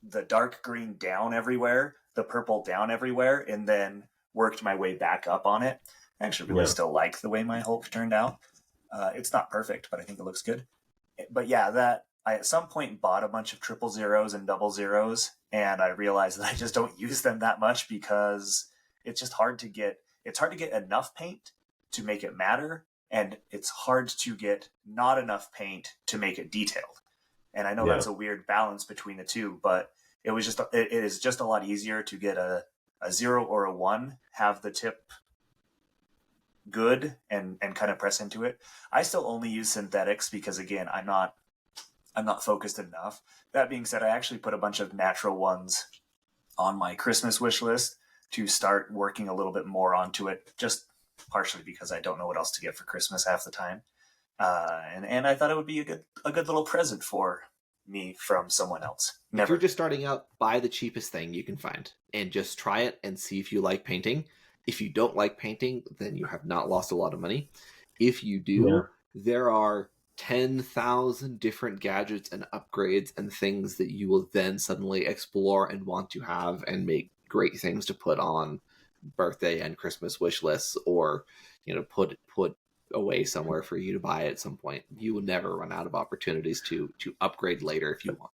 the dark green down everywhere, the purple down everywhere, and then worked my way back up on it. I actually really still like the way my Hulk turned out. It's not perfect, but I think it looks good. But yeah, that I at some point bought a bunch of 000s and 00s, and I realized that I just don't use them that much because it's just hard to get. It's hard to get enough paint to make it matter, and it's hard to get not enough paint to make it detailed. And I know that's a weird balance between the two, but it is just a lot easier to get a 0 or a 1, have the tip good and kind of press into it. I still only use synthetics because, again, I'm not focused enough. That being said, I actually put a bunch of natural ones on my Christmas wish list to start working a little bit more onto it, just partially because I don't know what else to get for Christmas half the time. And I thought it would be a good little present for me from someone else. Never. If you're just starting out, buy the cheapest thing you can find and just try it and see if you like painting. If you don't like painting, then you have not lost a lot of money. If you do, there are 10,000 different gadgets and upgrades and things that you will then suddenly explore and want to have and make great things to put on birthday and Christmas wish lists, or put away somewhere for you to buy at some point. You will never run out of opportunities to upgrade later if you want.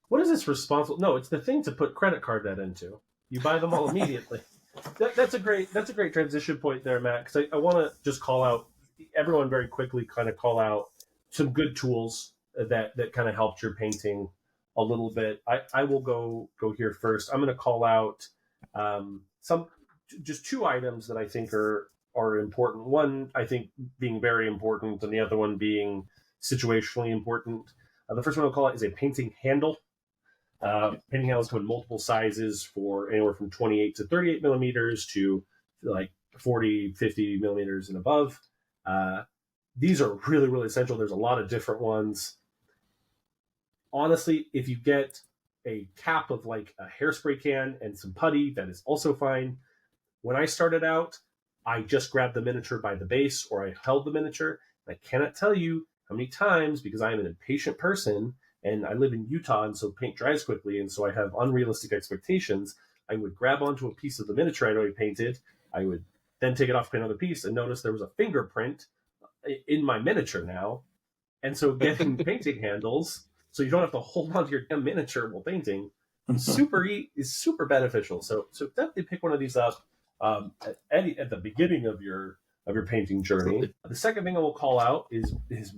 What is this responsible? No, it's the thing to put credit card debt into. You buy them all immediately. That's a great transition point there, Matt, because I want to just call out everyone very quickly, kind of call out some good tools that kind of helped your painting a little bit. I will go here first. I'm going to call out just 2 items that I think are important. One, I think, being very important, and the other one being situationally important. The first one I'll call it is a painting handle. Painting handles come in multiple sizes for anywhere from 28 to 38 millimeters to like 40, 50 millimeters and above. These are really, really essential. There's a lot of different ones. Honestly, if you get a cap of like a hairspray can and some putty, that is also fine. When I started out, I just grabbed the miniature by the base, or I held the miniature. I cannot tell you how many times, because I am an impatient person and I live in Utah, and so paint dries quickly, and so I have unrealistic expectations, I would grab onto a piece of the miniature I'd already painted. I would then take it off, paint another piece, and notice there was a fingerprint in my miniature now. And so getting painting handles, so you don't have to hold on to your damn miniature while painting, is super beneficial. So definitely pick one of these up at the beginning of your painting journey. Absolutely. The second thing I will call out is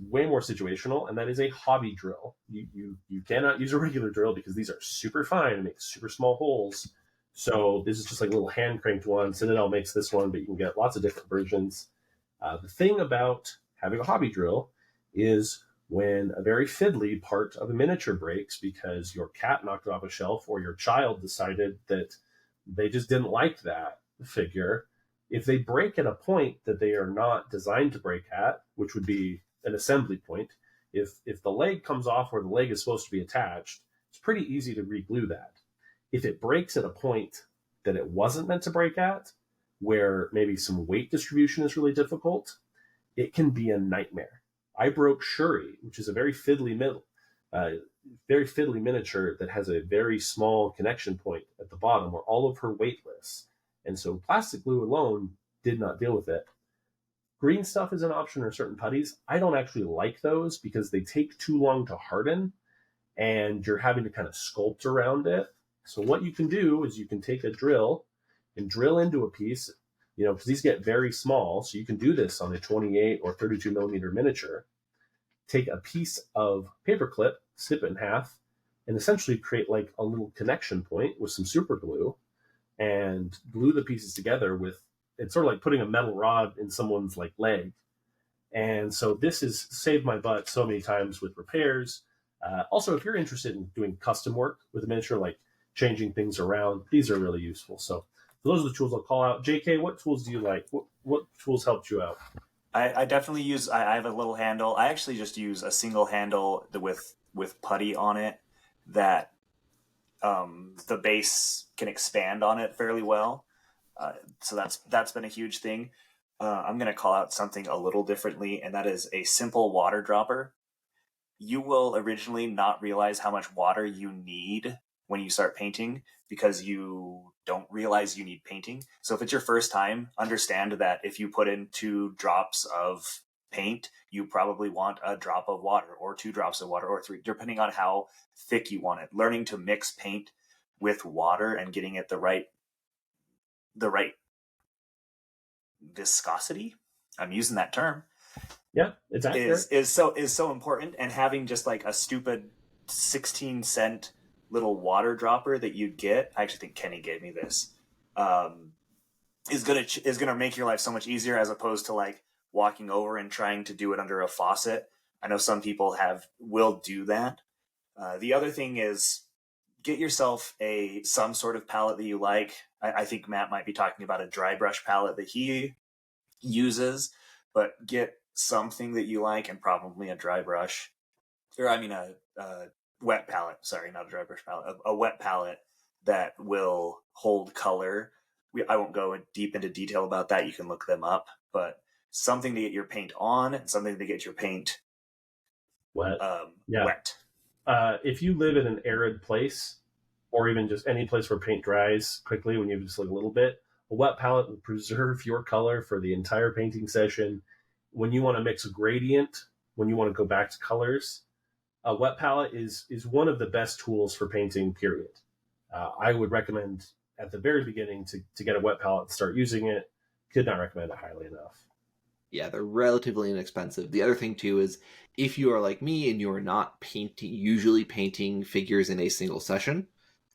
way more situational, and that is a hobby drill. You cannot use a regular drill because these are super fine and make super small holes. So this is just like a little hand cranked one. Citadel makes this one, but you can get lots of different versions. The thing about having a hobby drill is when a very fiddly part of a miniature breaks because your cat knocked it off a shelf or your child decided that they just didn't like that figure, If they break at a point that they are not designed to break at, which would be an assembly point, if the leg comes off where the leg is supposed to be attached, it's pretty easy to re-glue that. If it breaks at a point that it wasn't meant to break at, where maybe some weight distribution is really difficult, it can be a nightmare. I broke Shuri, which is a very fiddly miniature that has a very small connection point at the bottom where all of her weight lists. And so plastic glue alone did not deal with it. Green stuff is an option or certain putties. I don't actually like those because they take too long to harden and you're having to kind of sculpt around it. So what you can do is you can take a drill and drill into a piece, because these get very small. So you can do this on a 28 or 32 millimeter miniature. Take a piece of paper clip, snip it in half, and essentially create like a little connection point with some super glue and glue the pieces together with, it's sort of like putting a metal rod in someone's like leg. And so this has saved my butt so many times with repairs. Also, if you're interested in doing custom work with a miniature, like changing things around, these are really useful. So those are the tools I'll call out. JK, what tools do you like? What tools helped you out? I definitely use, I have a little handle. I actually just use a single handle with putty on it that the base can expand on it fairly well. So that's been a huge thing. I'm going to call out something a little differently, and that is a simple water dropper. You will originally not realize how much water you need when you start painting because you don't realize you need painting. So if it's your first time, understand that if you put in 2 drops of paint, you probably want a drop of water or 2 drops of water or 3, depending on how thick you want it. Learning to mix paint with water and getting it the right viscosity, I'm using that term, Yeah, it's accurate. is so important. And having just like a stupid 16-cent little water dropper that you'd get, I actually think Kenny gave me this, is gonna make your life so much easier as opposed to like walking over and trying to do it under a faucet. I know some people will do that. The other thing is get yourself some sort of palette that you like. I think Matt might be talking about a dry brush palette that he uses, but get something that you like and probably a dry brush, or I mean a wet palette. Sorry, not a dry brush palette. A wet palette that will hold color. I won't go deep into detail about that. You can look them up, but something to get your paint on and something to get your paint wet. Wet. If you live in an arid place, or even just any place where paint dries quickly when you just like a little bit, a wet palette will preserve your color for the entire painting session. When you want to mix a gradient, when you want to go back to colors, a wet palette is one of the best tools for painting, period. I would recommend at the very beginning to get a wet palette and start using it. Could not recommend it highly enough. Yeah, they're relatively inexpensive. The other thing too is if you are like me and you're not usually painting figures in a single session,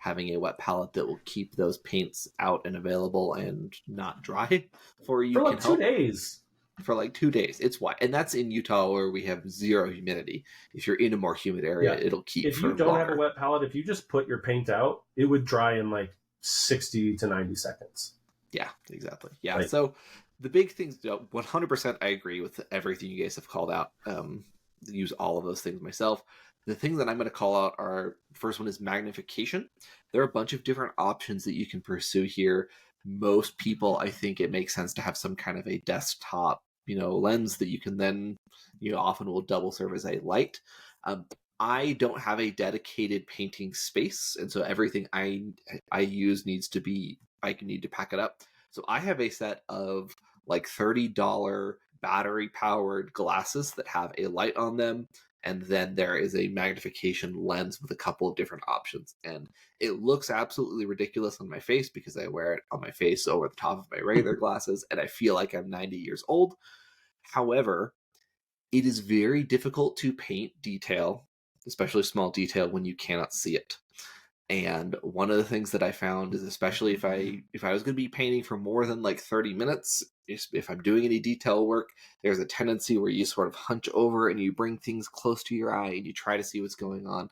having a wet palette that will keep those paints out and available and not dry for you for like can help. 2 days. For like 2 days. It's why, and that's in Utah where we have zero humidity. If you're in a more humid area, it'll keep. If you don't have a wet palette, if you just put your paint out, it would dry in like 60 to 90 seconds. Yeah, exactly. Yeah. So the big things, 100% I agree with everything you guys have called out. Use all of those things myself. The things that I'm going to call out are, first one is magnification. There are a bunch of different options that you can pursue here. Most people, I think it makes sense to have some kind of a desktop, lens that you can then, often will double serve as a light. I don't have a dedicated painting space, and so everything I use I need to pack it up. So I have a set of like $30 battery powered glasses that have a light on them. And then there is a magnification lens with a couple of different options. And it looks absolutely ridiculous on my face because I wear it on my face over the top of my regular glasses. And I feel like I'm 90 years old. However, it is very difficult to paint detail, especially small detail, when you cannot see it. And one of the things that I found is, especially if I was going to be painting for more than like 30 minutes, if I'm doing any detail work, there's a tendency where you sort of hunch over and you bring things close to your eye and you try to see what's going on,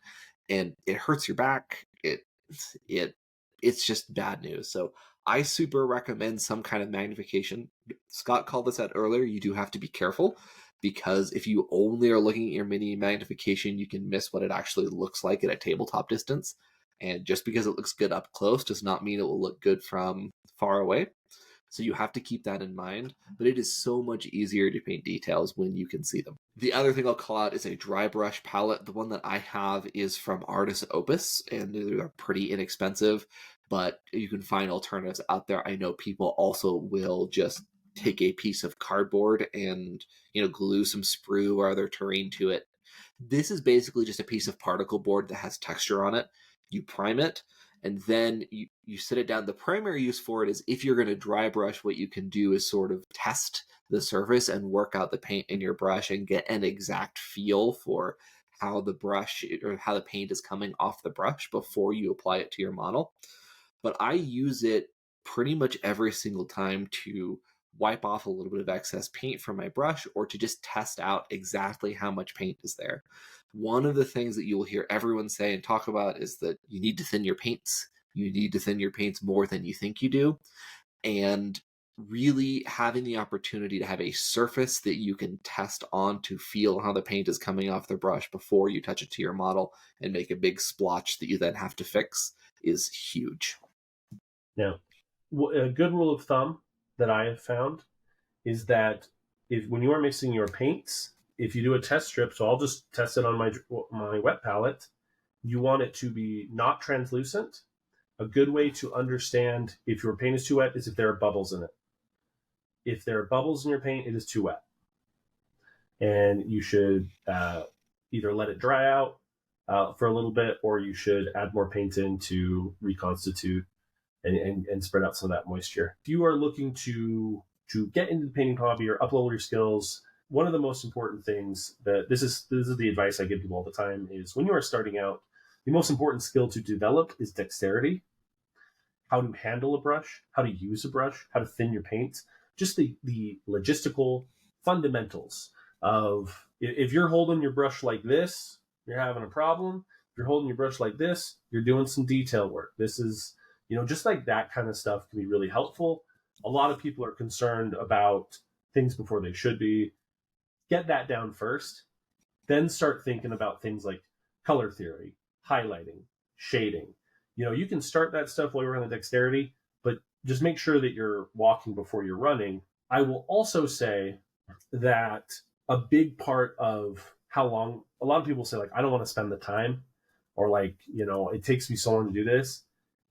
and it hurts your back. It's just bad news. So I super recommend some kind of magnification. Scott called this out earlier. You do have to be careful, because if you only are looking at your mini magnification, you can miss what it actually looks like at a tabletop distance. And just because it looks good up close does not mean it will look good from far away. So you have to keep that in mind, but it is so much easier to paint details when you can see them. The other thing I'll call out is a dry brush palette. The one that I have is from Artis Opus, and they're pretty inexpensive, but you can find alternatives out there. I know people also will just take a piece of cardboard and, glue some sprue or other terrain to it. This is basically just a piece of particle board that has texture on it. You prime it, and then you sit it down. The primary use for it is if you're going to dry brush, what you can do is sort of test the surface and work out the paint in your brush and get an exact feel for how the brush or how the paint is coming off the brush before you apply it to your model. But I use it pretty much every single time to wipe off a little bit of excess paint from my brush, or to just test out exactly how much paint is there. One of the things that you will hear everyone say and talk about is that you need to thin your paints. You need to thin your paints more than you think you do. And really having the opportunity to have a surface that you can test on to feel how the paint is coming off the brush before you touch it to your model and make a big splotch that you then have to fix is huge. Now, a good rule of thumb that I have found is that when you are mixing your paints, if you do a test strip, so I'll just test it on my wet palette, you want it to be not translucent. A good way to understand if your paint is too wet is if there are bubbles in it. If there are bubbles in your paint, it is too wet. And you should either let it dry out for a little bit, or you should add more paint in to reconstitute and spread out some of that moisture. If you are looking to get into the painting hobby or uplevel your skills, one of the most important things that this is the advice I give people all the time is when you are starting out, the most important skill to develop is dexterity. How to handle a brush, how to use a brush, how to thin your paints, just the logistical fundamentals of if you're holding your brush like this, you're having a problem. If you're holding your brush like this, you're doing some detail work. This is, just like that kind of stuff can be really helpful. A lot of people are concerned about things before they should be. Get that down first, then start thinking about things like color theory, highlighting, shading. You can start that stuff while you're on the dexterity, but just make sure that you're walking before you're running. I will also say that a big part of how long, a lot of people say, like, I don't want to spend the time, or like, it takes me so long to do this.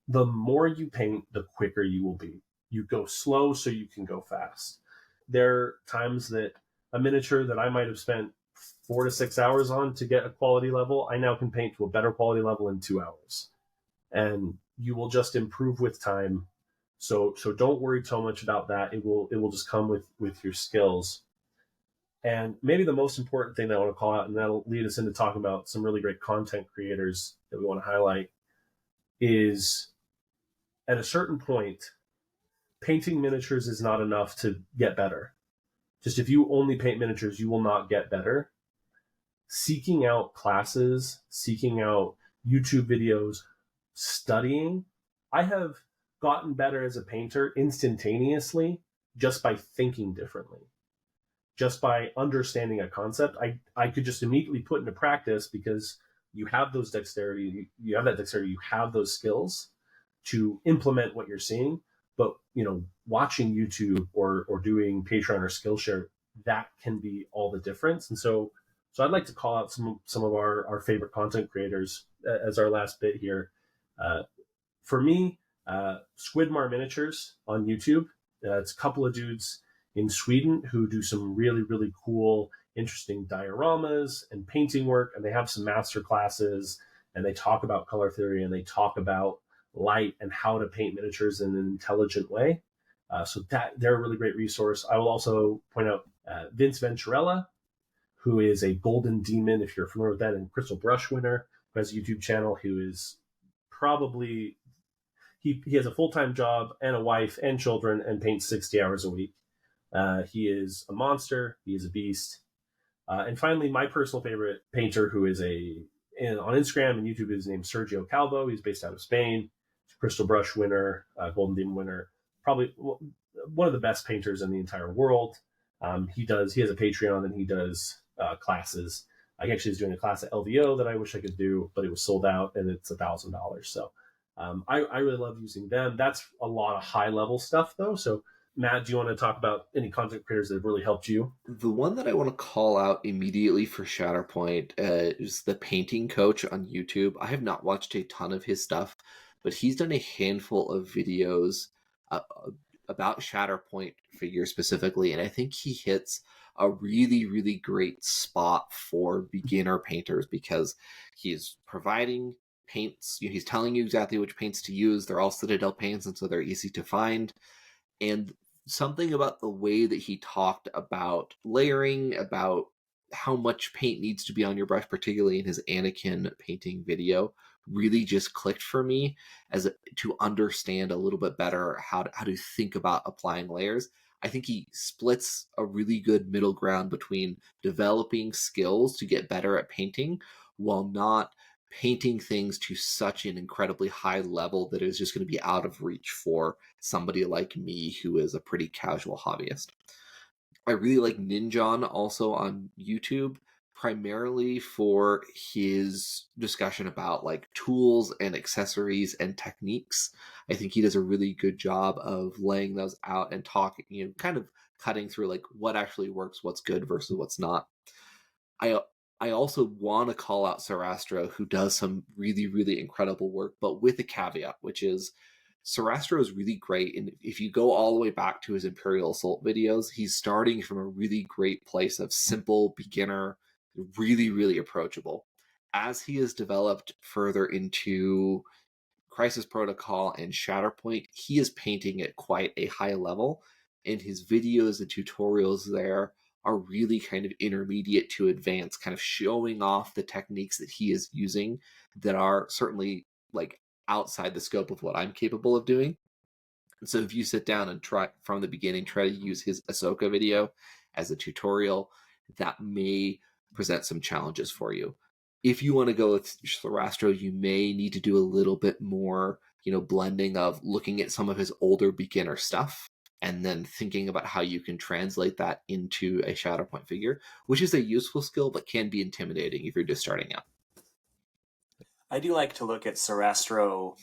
The more you paint, the quicker you will be. You go slow so you can go fast. There are times that a miniature that I might have spent 4 to 6 hours on to get a quality level, I now can paint to a better quality level in 2 hours. And you will just improve with time. So don't worry so much about that. It will just come with your skills. And maybe the most important thing that I want to call out, and that'll lead us into talking about some really great content creators that we want to highlight, is at a certain point, painting miniatures is not enough to get better. Just if you only paint miniatures, you will not get better. Seeking out classes, seeking out YouTube videos, studying. I have gotten better as a painter instantaneously just by thinking differently, just by understanding a concept. I could just immediately put into practice because you have those dexterity, you have those skills to implement what you're seeing. But watching YouTube or doing Patreon or Skillshare, that can be all the difference. And so I'd like to call out some of our favorite content creators as our last bit here. For me, Squidmar Miniatures on YouTube. It's a couple of dudes in Sweden who do some really, really cool, interesting dioramas and painting work, and they have some master classes, and they talk about color theory, and they talk about light and how to paint miniatures in an intelligent way. So they're a really great resource. I will also point out Vince Venturella, who is a Golden Demon, if you're familiar with that, and Crystal Brush winner, who has a YouTube channel, who is probably, he has a full-time job and a wife and children and paints 60 hours a week. He is a monster. He is a beast. And finally, my personal favorite painter, who is on Instagram and YouTube, is named Sergio Calvo. He's based out of Spain. Crystal Brush winner, Golden Demon winner, probably one of the best painters in the entire world. He has a Patreon and he does classes. I actually was doing a class at LVO that I wish I could do, but it was sold out and it's $1,000. So I really love using them. That's a lot of high level stuff though. So Matt, do you want to talk about any content creators that have really helped you? The one that I want to call out immediately for Shatterpoint is the Painting Coach on YouTube. I have not watched a ton of his stuff, but he's done a handful of videos about Shatterpoint figures specifically, and I think he hits a really, really great spot for beginner painters because he's providing paints. He's telling you exactly which paints to use. They're all Citadel paints, and so they're easy to find. And something about the way that he talked about layering, about how much paint needs to be on your brush, particularly in his Anakin painting video, really just clicked for me to understand a little bit better how to think about applying layers. I think he splits a really good middle ground between developing skills to get better at painting while not painting things to such an incredibly high level that is just going to be out of reach for somebody like me who is a pretty casual hobbyist. I really like Ninjon also on YouTube, primarily for his discussion about like tools and accessories and techniques. I think he does a really good job of laying those out and talking, kind of cutting through like what actually works, what's good versus what's not. I also want to call out Sarastro, who does some really, really incredible work, but with a caveat, which is Sarastro is really great. And if you go all the way back to his Imperial Assault videos, he's starting from a really great place of simple, beginner, really, really approachable. As he has developed further into Crisis Protocol and Shatterpoint, he is painting at quite a high level, and his videos and tutorials there are really kind of intermediate to advanced, kind of showing off the techniques that he is using that are certainly like outside the scope of what I'm capable of doing. And so if you sit down and try from the beginning, try to use his Ahsoka video as a tutorial, that may present some challenges for you. If you want to go with Sarastro, you may need to do a little bit more, blending of looking at some of his older beginner stuff and then thinking about how you can translate that into a Shatterpoint figure, which is a useful skill, but can be intimidating if you're just starting out. I do like to look at Sarastro,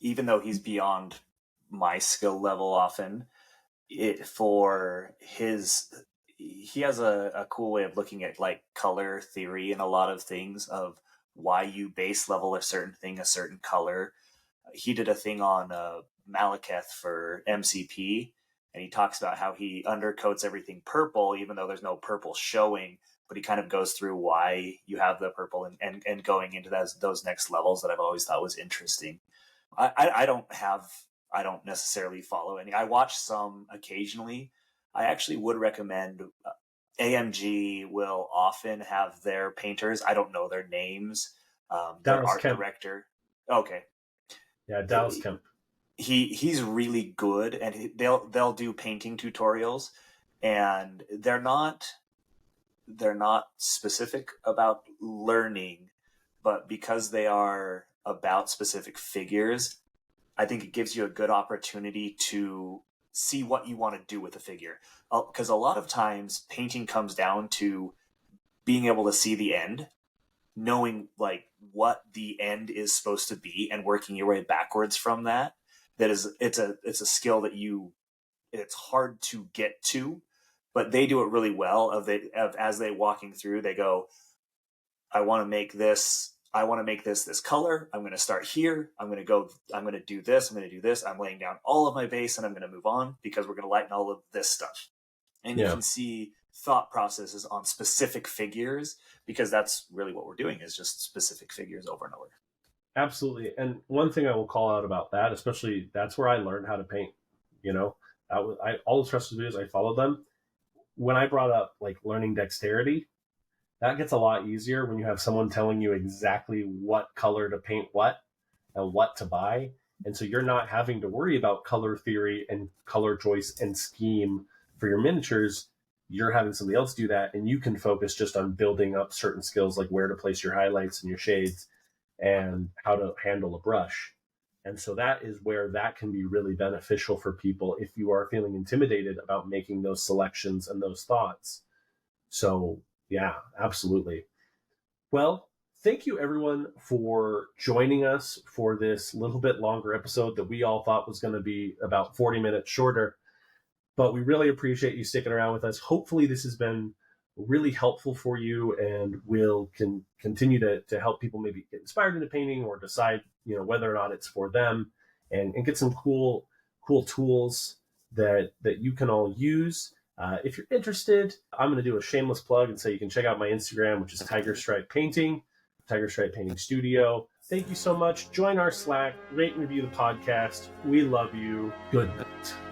even though he's beyond my skill level often, he has a cool way of looking at like color theory and a lot of things of why you base level a certain thing, a certain color. He did a thing on Malekith for MCP, and he talks about how he undercoats everything purple, even though there's no purple showing, but he kind of goes through why you have the purple and going into those next levels that I've always thought was interesting. I don't necessarily follow any. I watch some occasionally. I actually would recommend AMG will often have their painters. I don't know their names. Their art director. Okay. Yeah, Dallas Kemp. He's really good, and they'll do painting tutorials, and they're not specific about learning, but because they are about specific figures, I think it gives you a good opportunity to see what you want to do with a figure. Because a lot of times painting comes down to being able to see the end, knowing like what the end is supposed to be and working your way backwards from that. It's a skill that it's hard to get to, but they do it really well as they walking through, they go, I want to make this this color. I'm going to start here. I'm going to do this. I'm going to do this. I'm laying down all of my base and I'm going to move on because we're going to lighten all of this stuff. And you can see thought processes on specific figures because that's really what we're doing is just specific figures over and over. Absolutely. And one thing I will call out about that, especially that's where I learned how to paint, all the trusted videos, I followed them. When I brought up like learning dexterity, that gets a lot easier when you have someone telling you exactly what color to paint what and what to buy. And so you're not having to worry about color theory and color choice and scheme for your miniatures. You're having somebody else do that, and you can focus just on building up certain skills like where to place your highlights and your shades and how to handle a brush. And so that is where that can be really beneficial for people if you are feeling intimidated about making those selections and those thoughts. So yeah, absolutely. Well, thank you everyone for joining us for this little bit longer episode that we all thought was going to be about 40 minutes shorter. But we really appreciate you sticking around with us. Hopefully this has been really helpful for you and will continue to help people maybe get inspired into painting or decide, whether or not it's for them, and get some cool tools that you can all use. If you're interested, I'm going to do a shameless plug and say you can check out my Instagram, which is Tiger Stripe Painting, Tiger Stripe Painting Studio. Thank you so much. Join our Slack, rate and review the podcast. We love you. Good night.